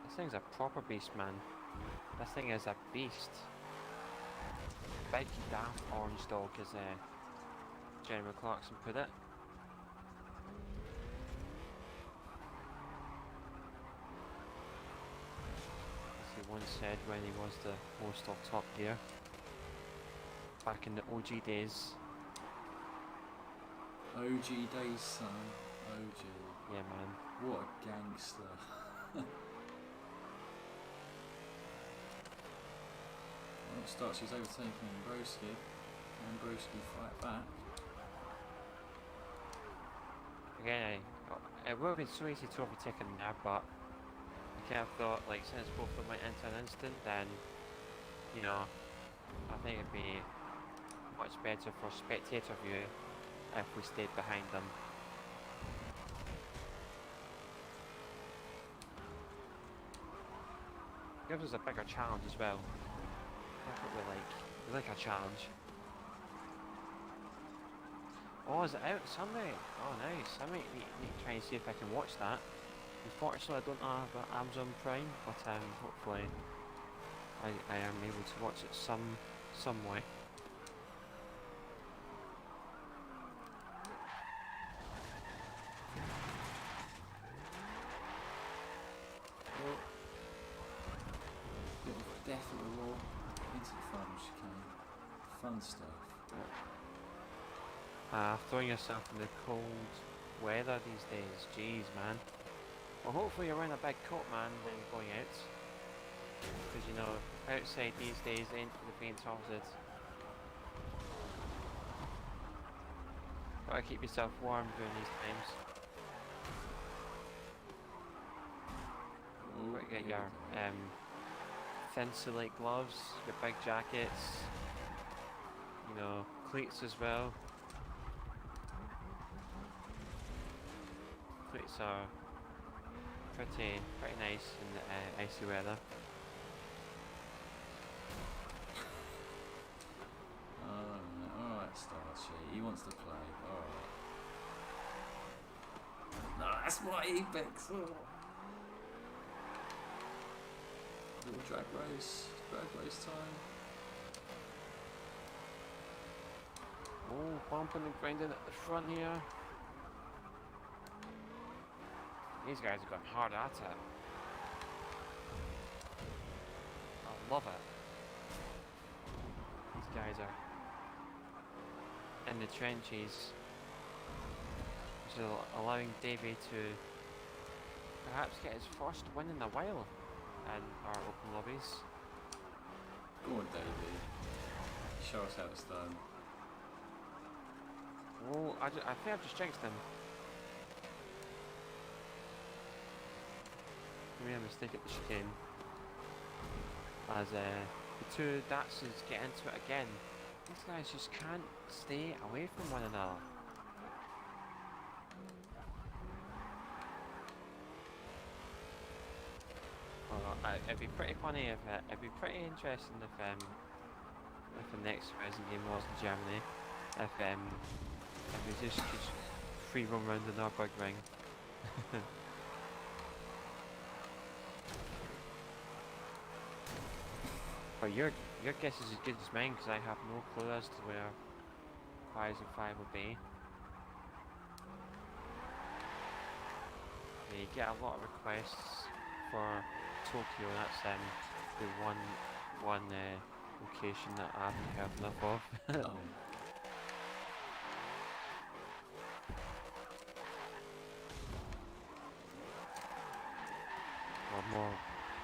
This thing's a proper beast, man. This thing is a beast. Big daft orange dog, as Jeremy Clarkson put it. As he once said when he was the host of Top Gear. Back in the OG days. OG days, son. OG. Yeah, man. What a gangster. Well, starts his overtaking Broski. And Broski fight back. Again, it would have been so easy to overtake him there, but I kind of thought, like, since both of them went into an instant, then, you know, I think it'd be much better for spectator view if we stayed behind them. Gives us a bigger challenge as well. That's what we like. We like a challenge. Oh, is it out Sunday? Oh, nice. I might need to try and see if I can watch that. Unfortunately, I don't have Amazon Prime, but hopefully I am able to watch it some way. Definitely roll into the fun chicane. Fun stuff. Throwing yourself in the cold weather these days. Jeez, man. Well, hopefully you're wearing a big coat, man, when you're going out. Because, you know, outside these days ain't for the faint-hearted. Gotta keep yourself warm during these times. Gotta get your thin silk gloves, your big jackets, you know, cleats as well. Cleats are pretty nice in the icy weather. Alright, Starchy. He wants to play. Alright. No, that's my apex. Oh. Little drag race time. Oh, bumping and grinding at the front here. These guys are going hard at it. I love it. guys are in the trenches, which is allowing Davey to perhaps get his first win in a while in our open lobbies. Go on, Davey. Show us how it's done. Oh, I think I've just jinxed him. I made a mistake at the chicane. As the two Datsuns get into it again. These guys just can't stay away from one another. Well, it'd be pretty funny if it'd be pretty interesting if the next Resident game was in Germany. If we just could free roam around the Nürburgring. But your guess is as good as mine because I have no clue as to where Horizon 5 will be. Yeah, you get a lot of requests for Tokyo. That's the one location that I haven't heard enough of. Oh. Or more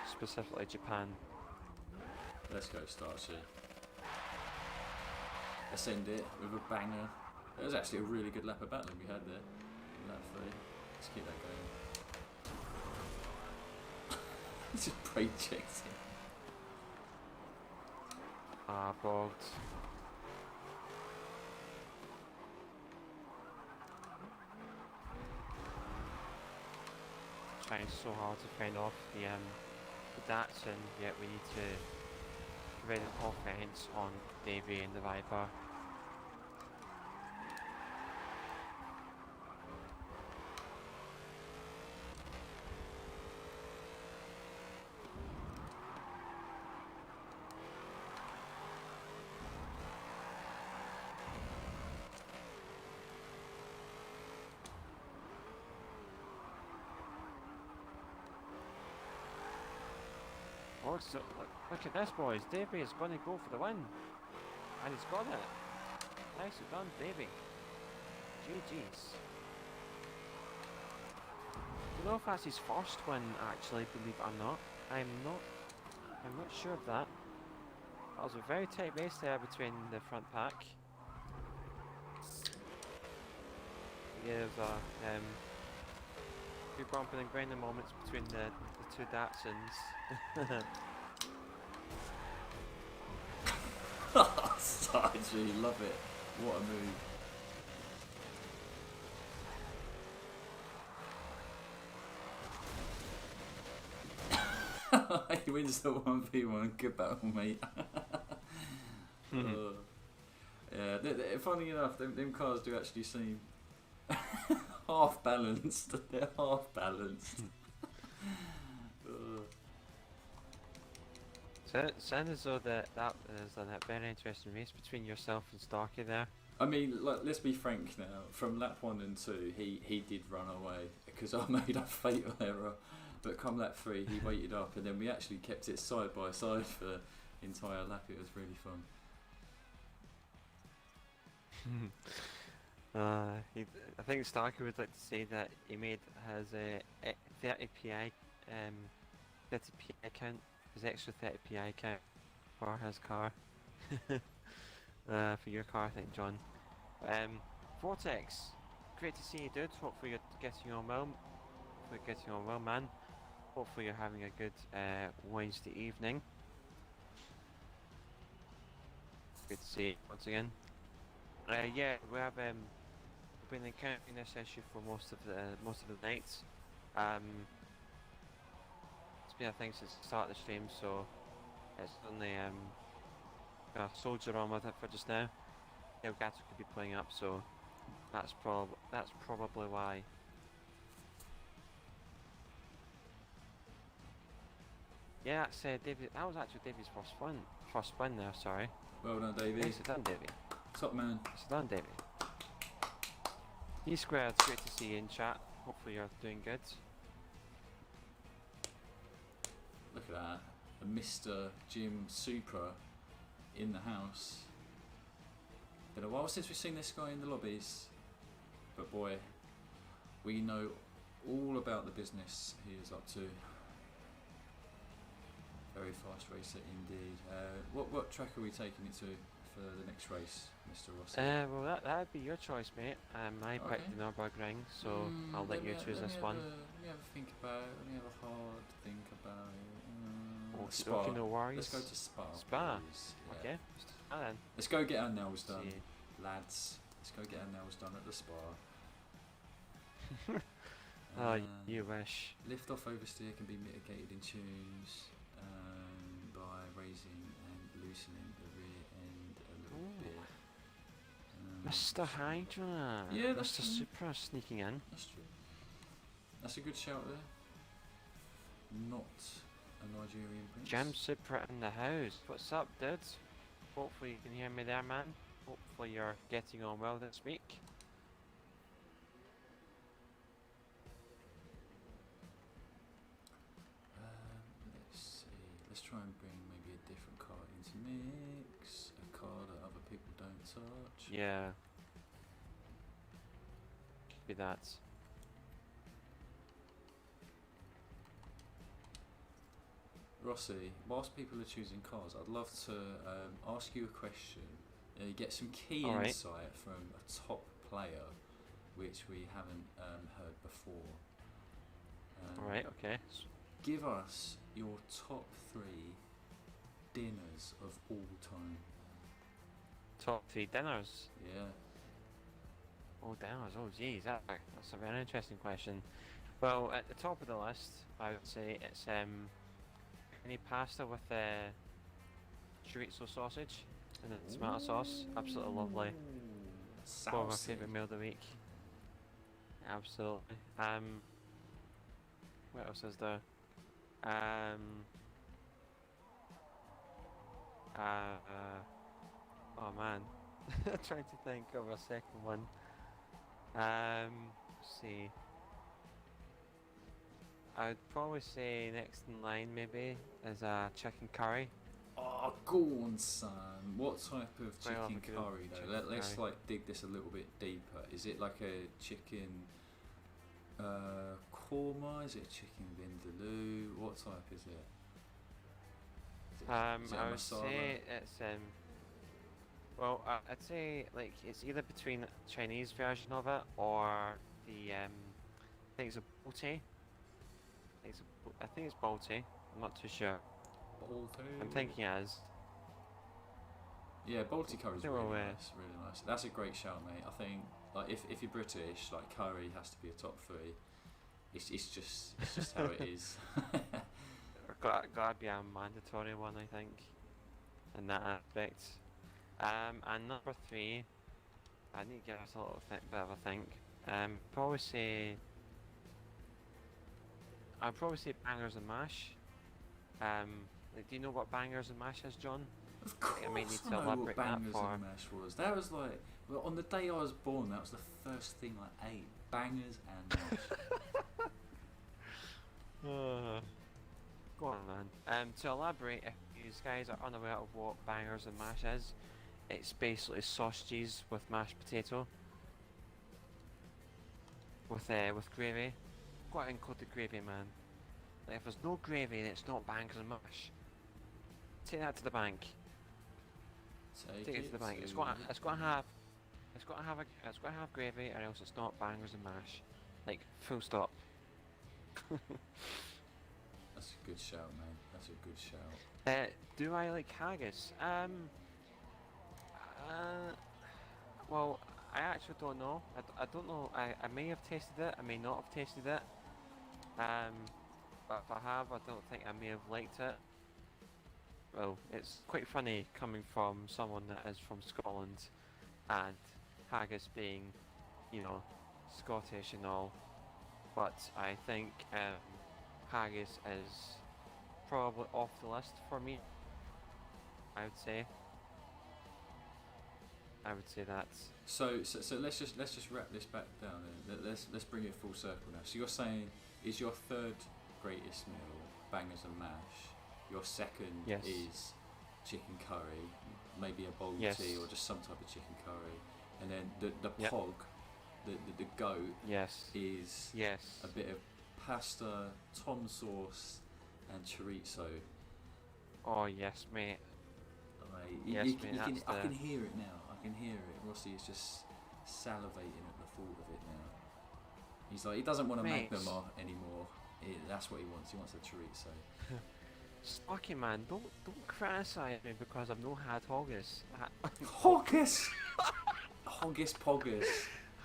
specifically Japan. Let's go, Starchy. Ascend it with a banger. That was actually a really good lap of battling we had there. Lap 3. Let's keep that going. Just brake checked it. Ah, bogged. Trying so hard to fend off the Datsun, yet we need to provide an offense on Davey and the Viper. Oh, so look at this, boys. Davey is going to go for the win. And he's got it. Nicely done, Davey. GG's. Don't know if that's his first win, actually, believe it or not. I'm not sure of that. That was a very tight race there between the front pack. Yeah, there's a few bumping and grinding moments between the two Datsuns. Sargy, love it. What a move. He wins the 1v1. Good battle, mate. Yeah, funny enough, them cars do actually seem half balanced. They're half balanced. Sounds as though that is a very interesting race between yourself and Starkey there. I mean, like, let's be frank now. From lap 1 and 2, he did run away because I made a fatal error. But come lap 3, he waited up, and then we actually kept it side by side for the entire lap. It was really fun. I think Starkey would like to say that he made his 30 PI 30 PI count. His extra 30 PI count for his car. For your car, I think, John. Vortex, great to see you, dude. Hopefully you're getting on well. Man. Hopefully you're having a good Wednesday evening. Good to see you once again. Yeah, we have we've been encountering this issue for most of the nights. It's been a thing since the start of the stream, so it's only a soldier on with it for just now. Elgato could be playing up, so that's probably why. Yeah, that's David. That was actually David's first win there. Sorry. Well done, Davey. Nicely done, Davey. Top man. Nicely done, Davey. E-Squared, great to see you in chat. Hopefully you're doing good. Look at that. A Mr. Jim Supra in the house. Been a while since we've seen this guy in the lobbies, but boy, we know all about the business he is up to. Very fast racer indeed. What track are we taking it to for the next race, Mr. Rossi? Well, that'd be your choice, mate. I picked the Nürburgring, so I'll let you choose this one. Let me have a think about it. Let me have a hard think about it. Spa. Okay, no worries. Let's go to Spa. Spa? Yeah. Okay. Then. Let's go get our nails done, lads. Let's go get our nails done at the Spa. Oh, you wish. Lift off oversteer can be mitigated in tunes by raising and loosening the rear end a little bit. Mr. Hydra. Yeah, that's Mr. true. Supra sneaking in. That's true. That's a good shout there. Not a Nigerian prince. Jam Supra in the house. What's up, dudes? Hopefully you can hear me there, man. Hopefully you're getting on well this week. Let's see. Let's try and bring maybe a different car into mix. A car that other people don't touch. Yeah. Could be that. Rossi, whilst people are choosing cars, I'd love to ask you a question. Get some key insight from a top player, which we haven't heard before. Alright, okay. Give us your top 3 dinners of all time. Top 3 dinners? Yeah. Oh, dinners, oh geez, that's a very interesting question. Well, at the top of the list, I would say it's any pasta with chorizo sausage and the tomato sauce. Absolutely lovely. One of my favourite meal of the week. Absolutely. What else is there? Oh man, trying to think of a second one. Let's see. I'd probably say next in line maybe is a chicken curry. Oh, go on, son. What type of chicken curry though? Let's like dig this a little bit deeper. Is it like a chicken korma? Is it a chicken vindaloo? What type is it? I would say it's well, I'd say like it's either between the Chinese version of it or the I think it's a bolte. I think it's bolte. I'm not too sure. Bolte. I'm thinking it is. Yeah, bolte curry's They're really all nice, really nice. That's a great shout, mate. I think like if you're British, like curry has to be a top 3. It's just how it is. Gotta be a mandatory one, I think, in that aspect. And number 3, I need to give us a little bit of a think. I'd probably say bangers and mash. Like, do you know what bangers and mash is, John? Of course, I might need to know what elaborate that bangers for. and mash was. That was like, well, on the day I was born, that was the first thing I ate. Bangers and mash. Go on, man. To elaborate, if you guys are unaware of what bangers and mash is, it's basically sausages with mashed potato. With gravy. Got to include the gravy, man. Like, if there's no gravy, then it's not bangers and mash. Take that to the bank. Take it to the bank. It's got to have gravy, or else it's not bangers and mash. Like, full stop. That's a good shout, man. That's a good shout. Do I like haggis? Well, I actually don't know. I don't know. I may have tasted it. I may not have tasted it. But if I have, I don't think I may have liked it. Well, it's quite funny coming from someone that is from Scotland, and haggis being, you know, Scottish and all. But I think haggis is probably off the list for me. I would say that. So let's just wrap this back down. Then. Let's bring it full circle now. So you're saying, is your 3rd greatest meal bangers and mash? Your 2nd Yes. is chicken curry. maybe a bowl Yes. tea or just some type of chicken curry, and then the Yep. pog, the goat Yes. is Yes. a bit of pasta, tom sauce, and chorizo. Oh yes, mate. Yes, Yes, mate, that's I the- can hear it now. I can hear it. Rossi is just salivating at the thought of it now. He's like, he doesn't want a Mate. Magnum anymore. That's what he wants. He wants a chorizo. Stocky man, don't criticise me because I've no had haggis. Hoggus! Hoggus poggus.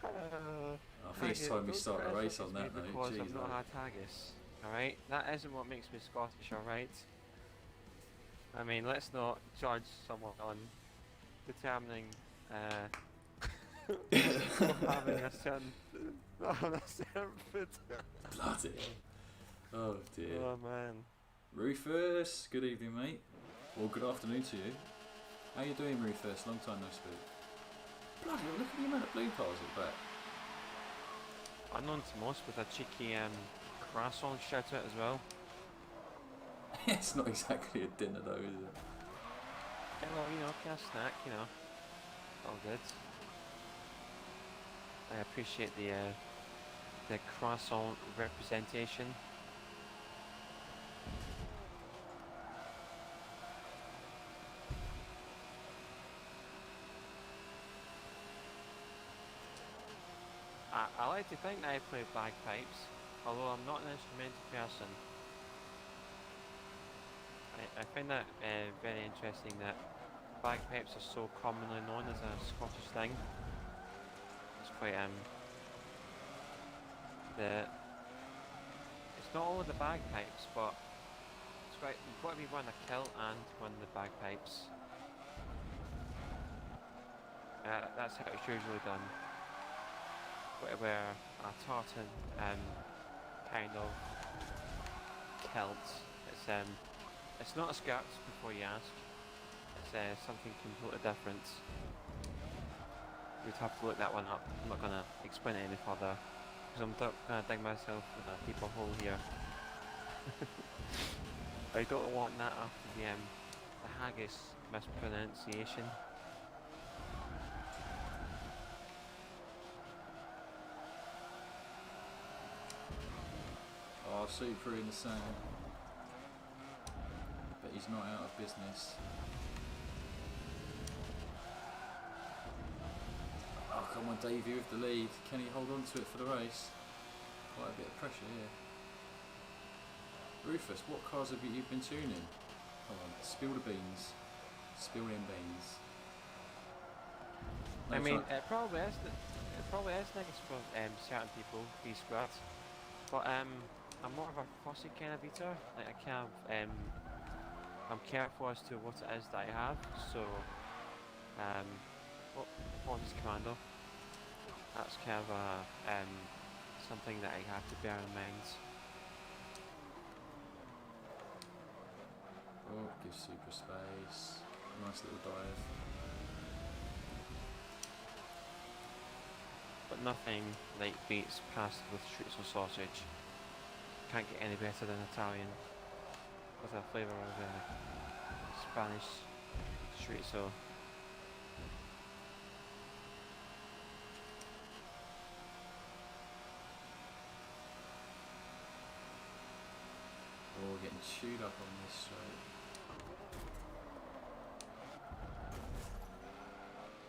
I think it's time we start a race on that note. Because Jeez, I've not like- had haggis. Alright? That isn't what makes me Scottish, alright? I mean, let's not judge someone on determining having a certain food. Bloody. Oh dear. Oh man. Rufus, good evening, mate. Well, good afternoon to you. How you doing, Rufus? Long time no speak. Bloody hell, look at the amount of blue cars at the back. Unknown to most with a cheeky croissant shout out as well. It's not exactly a dinner though, is it? Yeah, well, you know, kind of snack, you know. All good. I appreciate the croissant representation. I like to think that I play bagpipes, although I'm not an instrumental person. I find that very interesting that bagpipes are so commonly known as a Scottish thing. It's quite it's not all of the bagpipes, but it's quite, you've got to be wearing a kilt and one of the bagpipes. That's how it's usually done. Got to wear a tartan kind of kilt. It's not a skirt, before you ask. It's something completely different. You'd have to look that one up. I'm not going to explain it any further because I'm going to dig myself in a deeper hole here. I don't want that after the haggis mispronunciation. Oh, Super in the sand. But he's not out of business. Oh, come on, Davey with the lead. Can he hold on to it for the race? Quite a bit of pressure here. Rufus, what cars have you been tuning? Come on, spill the beans. Spill them beans. No, I mean, try- it probably is nice for certain people, these squads. But I'm more of a fussy kind of eater. Like I kind of I'm careful as to what it is that I have. So apologies, Commando. That's kind of something that I have to bear in mind. Oh, give Super space. Nice little dive. But nothing like beats pasta with chorizo sausage. Can't get any better than Italian with a flavour of Spanish chorizo. Oh, getting chewed up on this straight.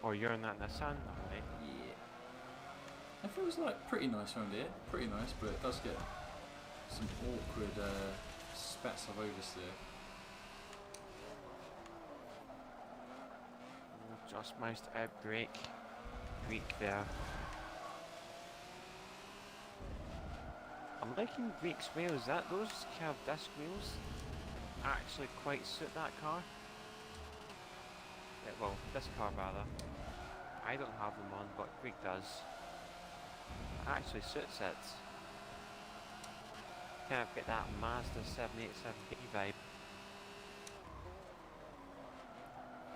Oh, you're in that Nissan? Alright. Yeah. It feels like pretty nice around here. Pretty nice, but it does get some awkward spats of oversteer. Just managed to outbrake Greek there. I'm liking Greek's wheels. Those curved disc wheels actually quite suit that car. Well, this car rather. I don't have them on, but Greek does. It actually suits it. Kind of get that Mazda 787B vibe.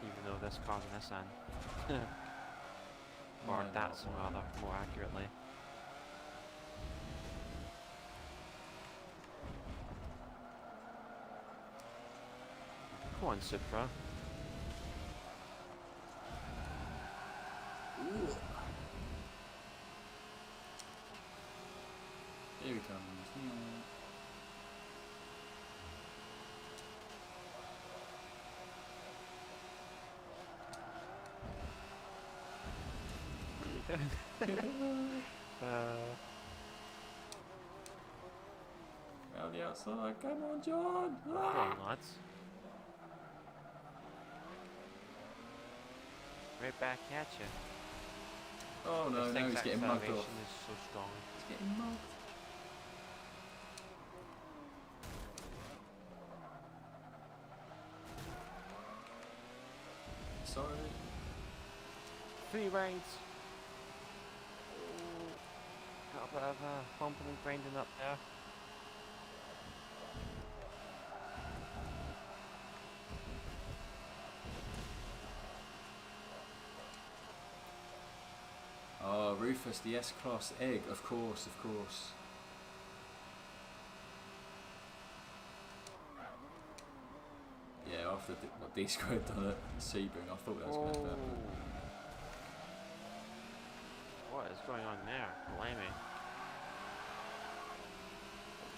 Even though this car's a Nissan. Or Yeah, that's that one. rather, more accurately. Come on, Supra. Round the outside, come on, John! Come on, lads. Right back at you. Oh no, now he's getting mugged off. Is so strong. He's getting mugged. Sorry. 3 rounds. Got a bit of bumping and grinding up there. Oh, Rufus, the S-Class egg, of course, of course. Yeah, after what D-Square had done at Sebring, I thought that was going to happen. What is going on there? Blimey.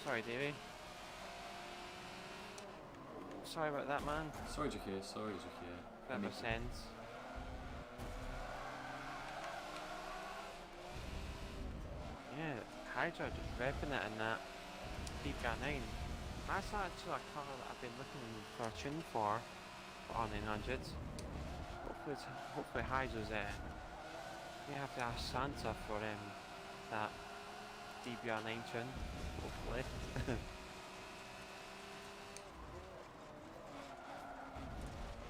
Sorry, Davey. Sorry about that, man. Sorry, Jakir, sorry, Jakir. Bit of a sense. Yeah, Hydra just repping it in that DPR9. That's actually a colour that I've been looking for a tune for R900s. Hopefully Hydra's we have to ask Santa for that DPR9 tune, hopefully.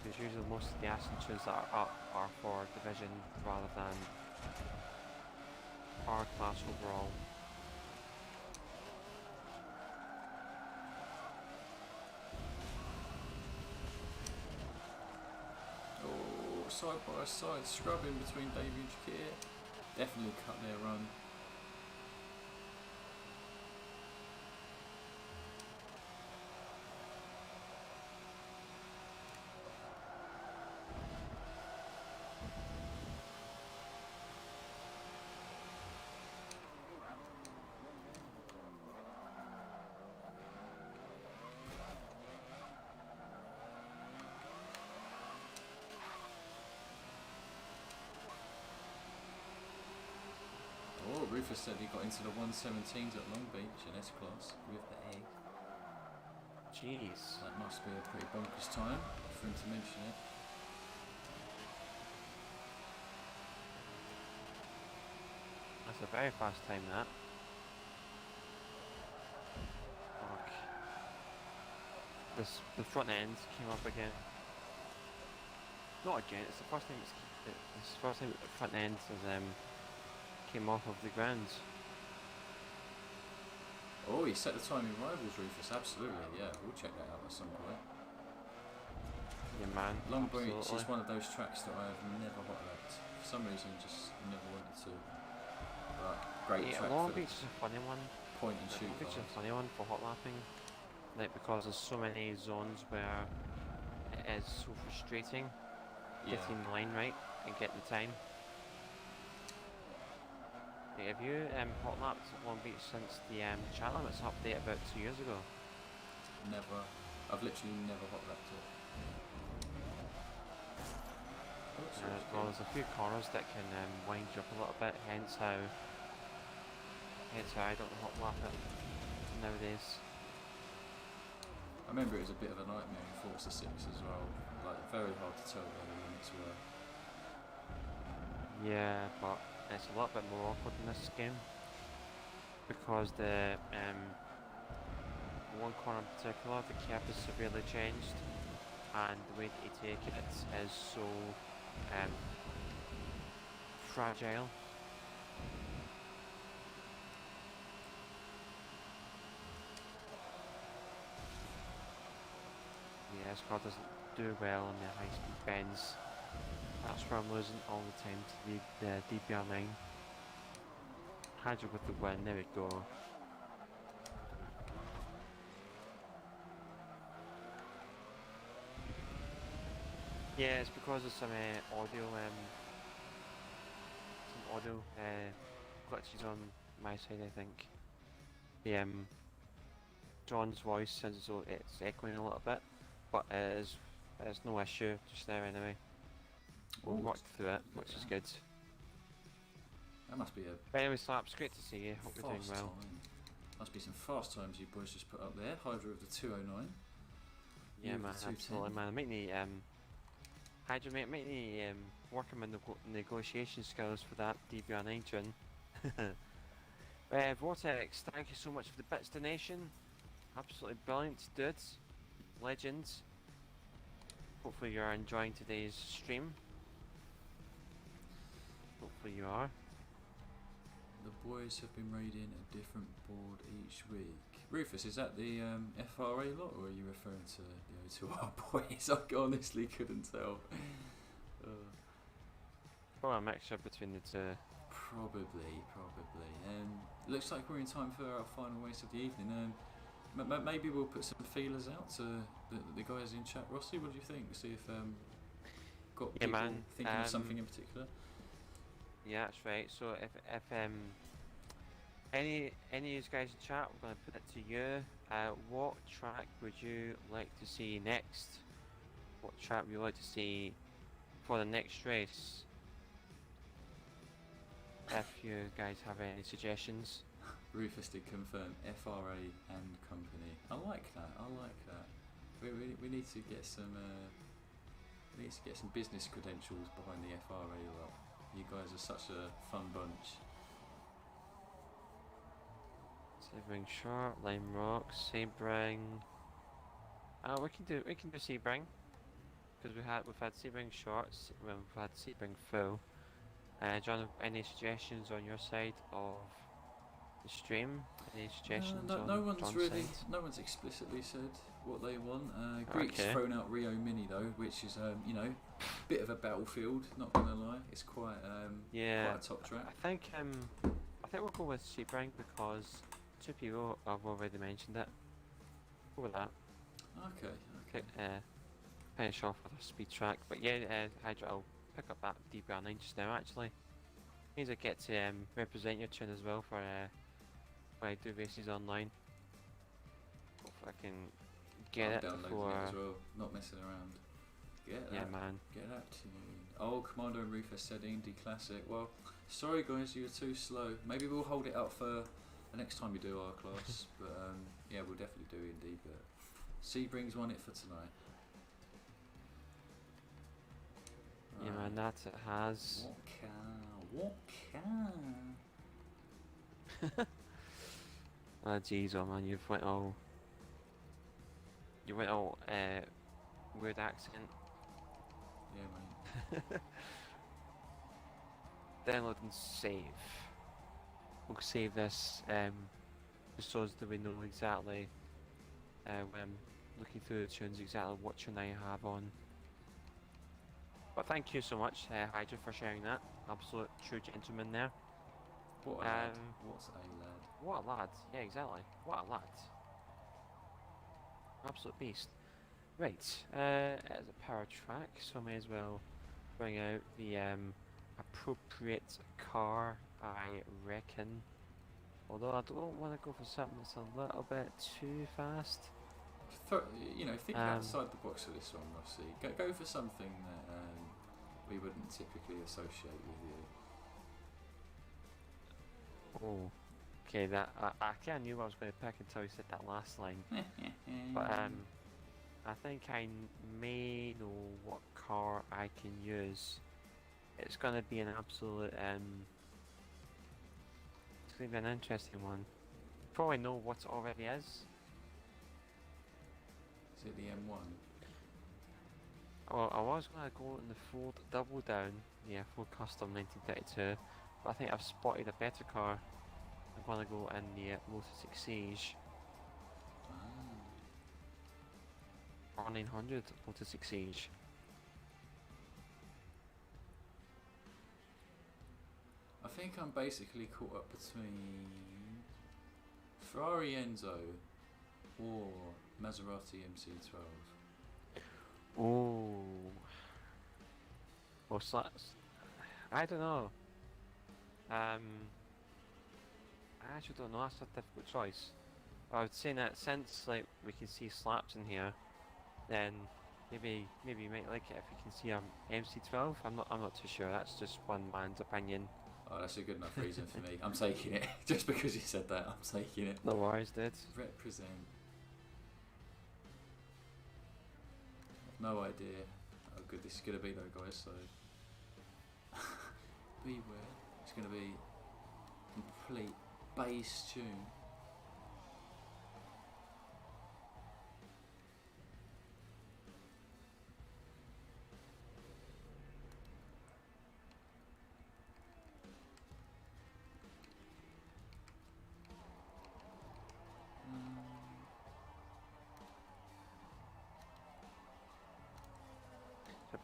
Because usually most of the Aston tunes that are up are for Division rather than R-Class overall. Oh, side by side, scrubbing between Davey and Jakir. Definitely cut their run. Oh, Rufus said he got into the 117s at Long Beach in S-Class with the egg. Jeez. That must be a pretty bonkers time for him to mention it. That's a very fast time, that. Fuck. The front end came up again. Not again, it's the first time it's the first time the front end has came off of the ground. Oh, he set the time in Rivals, Rufus, absolutely, yeah, we'll check that out at some point. Yeah, man. Long Beach absolutely. is one of those tracks that I have never hot lapped. For some reason, just never wanted to. But great Yeah, track Long for Beach is a funny one. point and shoot. Long Beach is a funny one for hot lapping. Like, because there's so many zones where it is so frustrating getting the line right and getting the time. Like, have you hot lapped Long Beach since the chat limits update about 2 years ago? Never. I've literally never hot lapped it. Oops, Well, there's a few corners that can wind you up a little bit, hence how I don't hot lap it nowadays. I remember it was a bit of a nightmare in Forza 6 as well. Like, very hard to tell where the limits were. Yeah, but it's a lot bit more awkward in this game because the one corner in particular, the cap is severely changed, and the way that you take it is so fragile. Yeah, this car doesn't do well in the high-speed bends. That's where I'm losing all the time to the DPR9. Hydra with the win, there we go. Yeah, it's because of some audio glitches on my side, I think. the John's voice sounds as though it's echoing a little bit, but it's no issue just now anyway. We'll work through it, which is good. That must be a But anyway, Slaps, great to see you. Hope you're doing fast well. time. Must be some fast times you boys just put up there. Hydra of the 209. Yeah, You man, with the 210. absolutely, man. I might need Hydra, mate, might need work on my negotiation skills for that DBR9 tune. Vortex, thank you so much for the bits donation. Absolutely brilliant, dudes. Legends. Hopefully you're enjoying today's stream. Hopefully you are. The boys have been raiding a different board each week. Rufus, is that the FRA lot, or are you referring to the O2R boys? I honestly couldn't tell. Probably a mixture between the two. Probably. Looks like we're in time for our final race of the evening. Maybe we'll put some feelers out to the guys in chat. Rossi, what do you think? See if got Yeah, people man. thinking of something in particular. Yeah, that's right. So if any of you guys in chat, we're gonna put it to you. What track would you like to see next? What track would you like to see for the next race? If you guys have any suggestions. Rufus did confirm FRA and company. I like that. We need to get some. We need to get some business credentials behind the FRA lot. You guys are such a fun bunch. Sebring Short, Lime Rock, Sebring. We can do Sebring because we've had Sebring Shorts, we've had Sebring Full. John, any suggestions on your side of the stream? Any suggestions on no one's John's really, side? no one's explicitly said what they want. Greek's thrown out Rio Mini though, which is bit of a battlefield. Not gonna lie, it's quite quite a top track. I think we'll go with Sebring because two people have already mentioned it. Go with that. Okay. Finish off with a speed track, but yeah, Hydra, I'll pick up that DBR9 just now actually. Means I get to represent your tune as well for when I do races online. Hopefully I can get it before. It as well, not messing around. Man. Get that tune. Oh, Commando and Rufus said Indie Classic. Well, sorry guys, you were too slow. Maybe we'll hold it up for the next time we do our class. But yeah, we'll definitely do Indie. But Sebring's won it for tonight. Yeah, man, that it has. What can? Ah, jeez, oh man, you went all weird accent. Yeah, mate. Download and save. We'll save this just so that we know exactly when looking through the tunes exactly what tune I have on. But thank you so much, Hydra, for sharing that. Absolute true gentleman there. What a lad. What's a lad? What a lad. Yeah, exactly. What a lad. Absolute beast. Right, it's a power track, so I may as well bring out the appropriate car, I reckon. Although I don't want to go for something that's a little bit too fast. Think outside the box for this one, Rossi. Go for something that we wouldn't typically associate with you. Oh, okay. That I kind of knew what I was going to pick until you said that last line. But I think I may know what car I can use. It's going to be an absolute it's going to be an interesting one. You probably know what it already is. Is it the M1? Well, I was going to go in the Ford Double Down, yeah, Ford Custom 1932, but I think I've spotted a better car. I'm going to go in the Lotus Exige. R900 Lotus Exige. I think I'm basically caught up between Ferrari Enzo or Maserati MC12. Oh. Well, I don't know. I I actually don't know. That's a difficult choice. I would say that since like we can see slaps in here, then maybe you might like it if you can see MC12. I'm not too sure. That's just one man's opinion. Oh, that's a good enough reason for me. I'm taking it. Just because you said that, I'm taking it. No worries, dude. Represent. I've no idea how good this is going to be though, guys, so... Beware. It's going to be complete bass tune.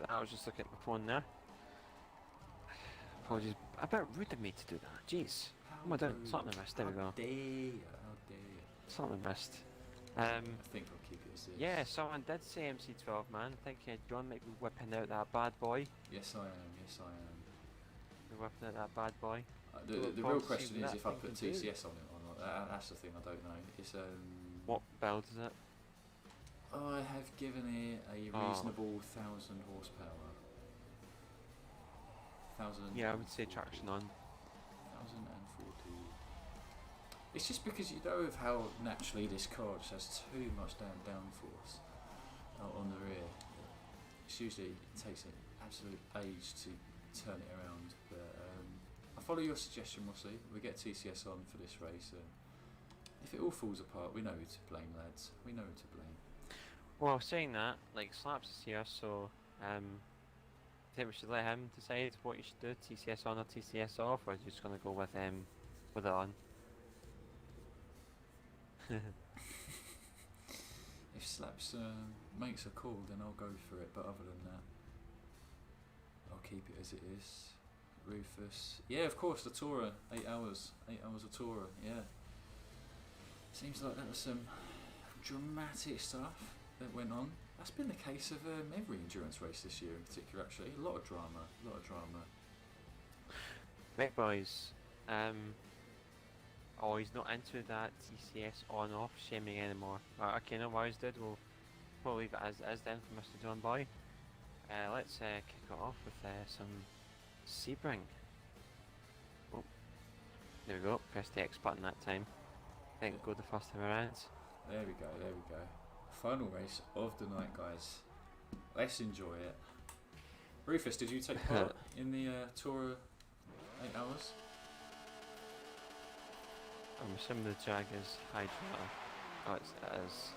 I was just looking at my phone there. Apologies. A bit rude of me to do that. Jeez. What am I doing? Something I missed. There we go. How dare you? Something I missed. I think I'll keep it as this. Yeah, someone did say MC12, man. I think John might be whipping out that bad boy. Yes, I am. Yes, I am. You're whipping out that bad boy. The real question is if I put TCS on it or not. That's the thing I don't know. It's What build is it? I have given it a reasonable 1,000 horsepower. 1,000. Yeah, I would say traction on. 1,040. It's just because you know of how naturally this car just has too much downforce on the rear. It's usually it takes an absolute age to turn it around. But I follow your suggestion, Rossi. We get TCS on for this race. If it all falls apart, we know who to blame, lads. We know who to blame. Well, saying that, like Slaps is here, so I think we should let him decide what you should do: TCS on or TCS off, or are you just gonna go with it on? If Slaps makes a call, then I'll go for it. But other than that, I'll keep it as it is. Rufus, yeah, of course, the Tourer, 8 hours of Tourer, yeah. Seems like that was some dramatic stuff that went on. That's been the case of every endurance race this year in particular, actually. A lot of drama. Right, boys. Oh, he's not into that TCS on-off shaming anymore. Okay, no worries, dude. We'll leave it as it is then for Mr. John Boy. Let's kick it off with some Sebring. Oh, there we go. Press the X button that time. I think go the first time around. There we go. Final race of the night, guys. Let's enjoy it. Rufus, did you take part in the Tourer 8 hours? I'm assuming the Jag is Hydra. Oh, it is.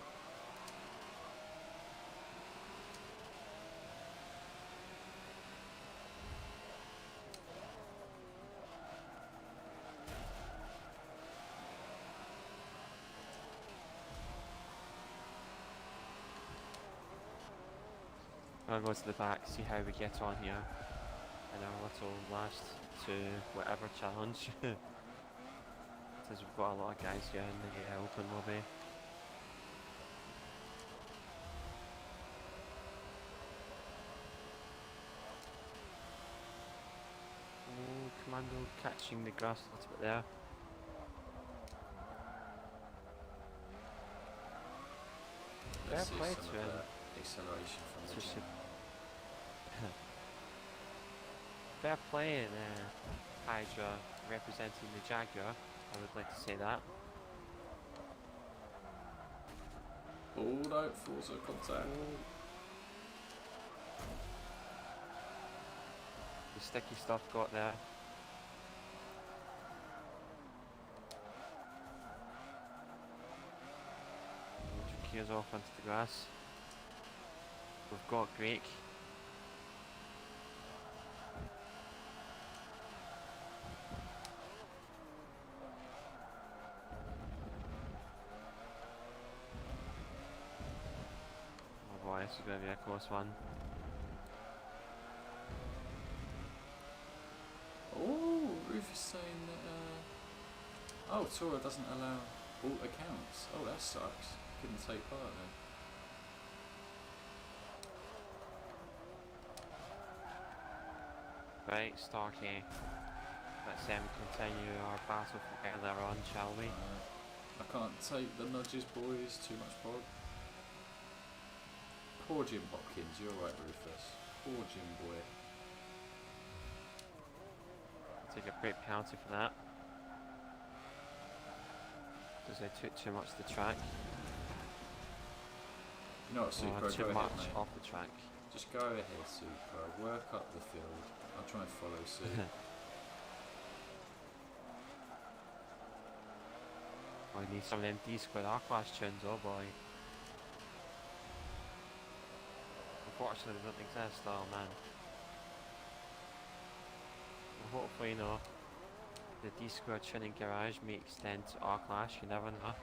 I'll go to the back, see how we get on here in our little last to whatever challenge. Since we've got a lot of guys here in the open lobby. Oh, Commando catching the grass a little bit there. Fair play to him. Acceleration from the Jack. Fair play in Hydra representing the Jaguar, I would like to say that. Oh no, Forza contact. The sticky stuff got there. Gears off onto the grass. We've got Drake. Oh boy, this is going to be a close one. Oh, Rufus saying that. Oh, Tourer doesn't allow alt accounts. Oh, that sucks. Couldn't take part then. Right, Starkey. let's continue our battle from earlier on, shall we? I can't take the nudges, boys. Too much prod. Poor Jim Hopkins. You're right, Rufus. Poor Jim boy. I'll take a great penalty for that. Because I took too much of the track. You know what, Super? Too Go much ahead, mate. off the track. Just go ahead, Super. Work up the field. I'll try and follow suit. I need some of them D-squared R-Class tunes, oh boy. Unfortunately they don't exist, oh man. Well, hopefully, you know, the D-squared tuning garage may extend to R-Class, you never know.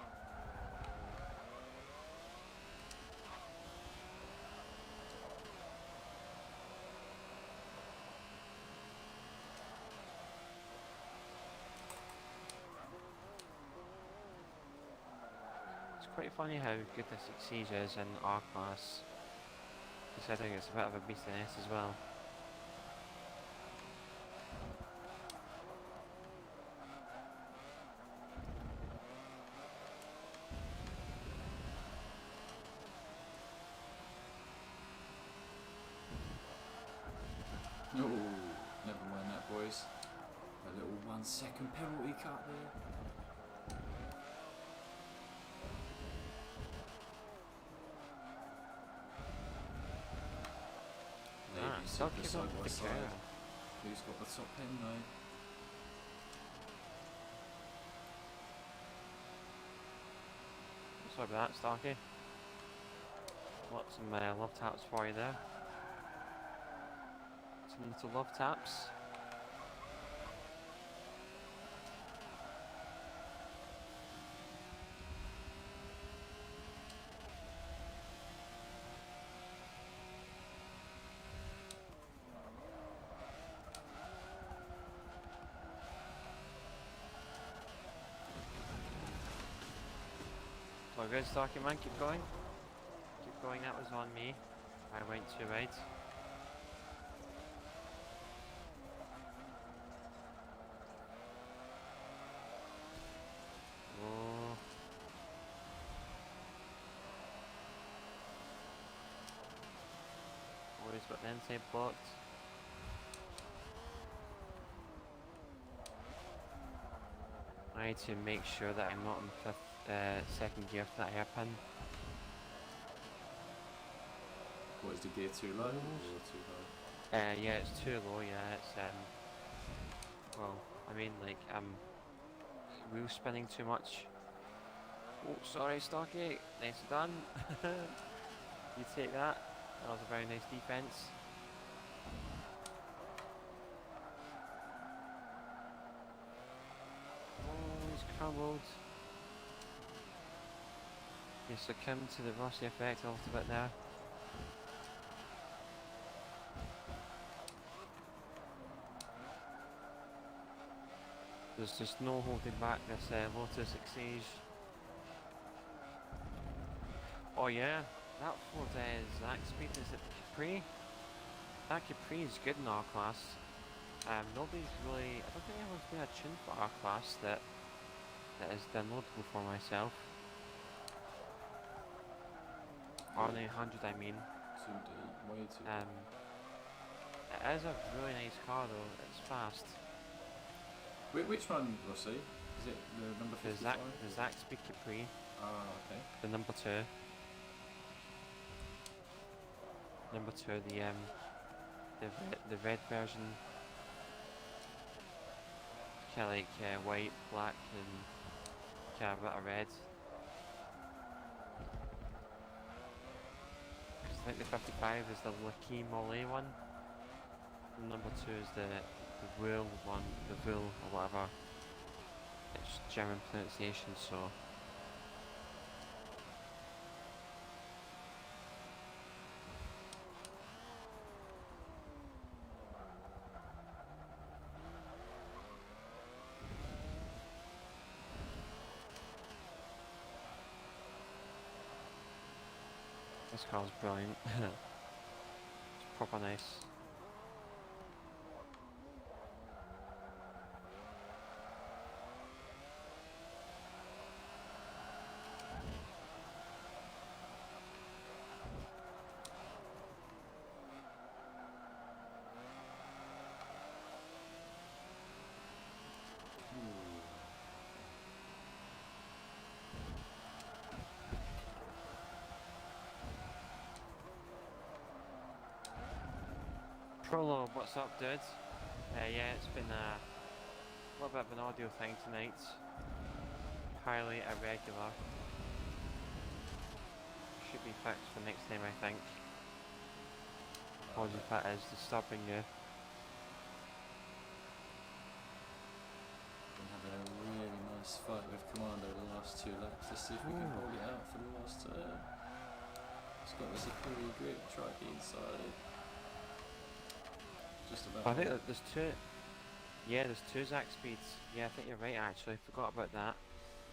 Quite funny how good this Exige is in R-Class, considering it's a bit of a beast in S as well. No, never mind that, boys. A little 1 second penalty cut there. Stop Super giving side up by the side. car. Who's got the top end though? Sorry about that, Starkey. Lots of love taps for you there. Some little love taps. Well, good, Starkey man, keep going. Keep going, that was on me. I went too right. Oh. Always got the inside blocked. I need to make sure that I'm not in second gear for that hairpin. What is the gear too low or too high? Yeah, it's too low. Yeah, it's well, I mean, like wheel spinning too much. Oh, sorry, Starkey. Nice done. You take that. That was a very nice defense. Oh, he's crumbled. He succumbed to the Rossi effect a little bit there. There's just no holding back this Lotus Exige. Oh yeah, that Ford Zach speed is at Capri. That Capri is good in R-Class. Nobody's really, I don't think anyone's made a tune for R-Class that is downloadable for myself. R900 I mean. Too deep, way too deep. It is a really nice car though, it's fast. Which one, Rossi? Is it the number 55? The Zach Speed Capri, Ah, okay. the number 2. Number 2, the red version. Kinda like white, black and kinda a bit of red. I think the 55 is the Lucky Molly one. And number 2 is the Wool one, the Wool or whatever. It's German pronunciation, so. This car's brilliant. It's proper nice. Prolo, what's up, dude? Yeah, it's been a little bit of an audio thing tonight. Highly irregular. Should be fixed for next time, I think. Apologies if that is disturbing you. Been having a really nice fight with Commando the last 2 laps. Let's see if we can hold it out for the last turn. It's got this a pretty grip, try the inside. Just about. I think that there's two. Yeah, there's 2 Zac speeds. Yeah, I think you're right actually. Forgot about that.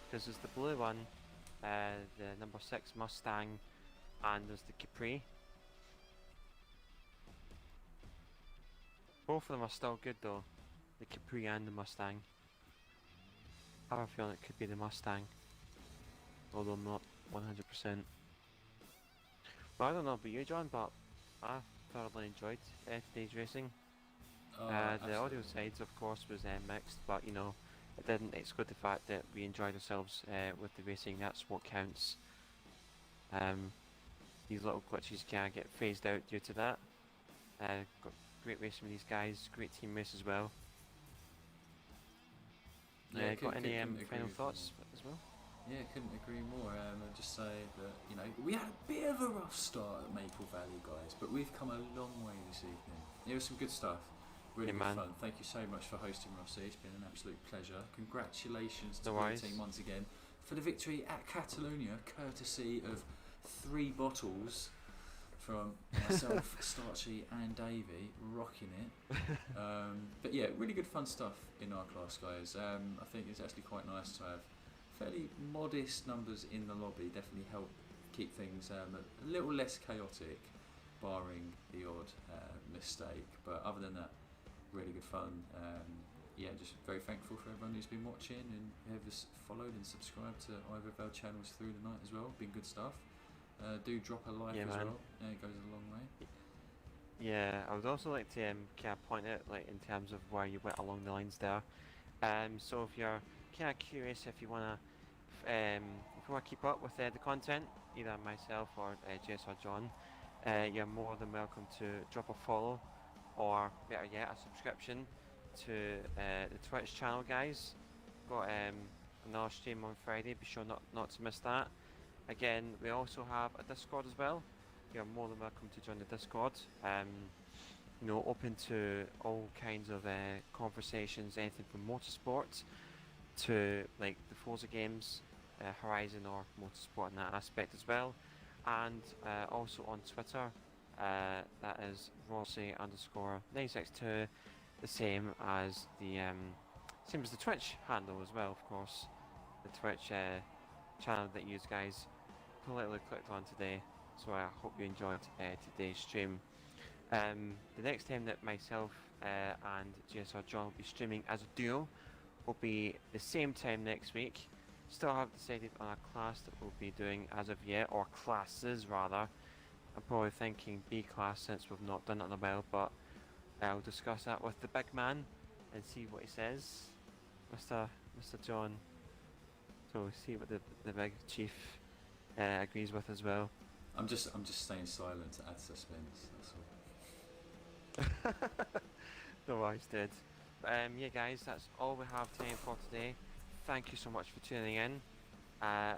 Because there's the blue one, the number 6 Mustang, and there's the Capri. Both of them are still good though. The Capri and the Mustang. I have a feeling it could be the Mustang. Although I'm not 100%. Well, I don't know about you, John, but I thoroughly enjoyed today's racing. The audio sides, of course, was mixed, but you know, it didn't exclude the fact that we enjoyed ourselves with the racing. That's what counts. These little glitches can get phased out due to that. Got great racing with these guys, great team race as well. Yeah, got any final thoughts as well? Yeah, couldn't agree more. I'd just say that, you know, we had a bit of a rough start at Maple Valley, guys, but we've come a long way this evening. It was some good stuff. Really good fun. Thank you so much for hosting, Rossi. It's been an absolute pleasure. Congratulations to the team once again for the victory at Catalonia, courtesy of 3 bottles from myself, Starchy and Davey, rocking it. But yeah, really good fun stuff in our class, guys. I think it's actually quite nice to have fairly modest numbers in the lobby. Definitely help keep things a little less chaotic, barring the odd mistake. But other than that, really good fun. Yeah, just very thankful for everyone who's been watching and whoever's followed and subscribed to either of our channels through the night as well. Been good stuff. Do drop a like as well. It goes a long way. Yeah, I would also like to kind of point out, like in terms of where you went along the lines there. So if you're kind of curious, if you wanna keep up with the content, either myself or Jess or John, you're more than welcome to drop a follow, or better yet, a subscription to the Twitch channel, guys. Got another stream on Friday. Be sure not to miss that. Again, we also have a Discord as well. You're more than welcome to join the Discord. You know, open to all kinds of conversations, anything from motorsport to like the Forza games, Horizon or motorsport in that aspect as well. And also on Twitter, that is Rossi_962, the same as the Twitch handle as well, of course. The Twitch channel that you guys politely clicked on today. So I hope you enjoyed today's stream. The next time that myself and GSR John will be streaming as a duo will be the same time next week. Still haven't decided on a class that we'll be doing as of yet, or classes rather. I'm probably thinking B class since we've not done it in a while, but I'll discuss that with the big man and see what he says, Mr. John. So see what the big chief agrees with as well. I'm just staying silent to add suspense. That's all. No worries, dude. Yeah, guys, that's all we have time for today. Thank you so much for tuning in.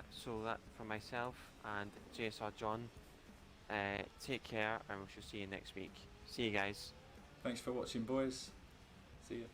So that from myself and JSR John. Take care, and we shall see you next week. See you guys. Thanks for watching, boys. See ya.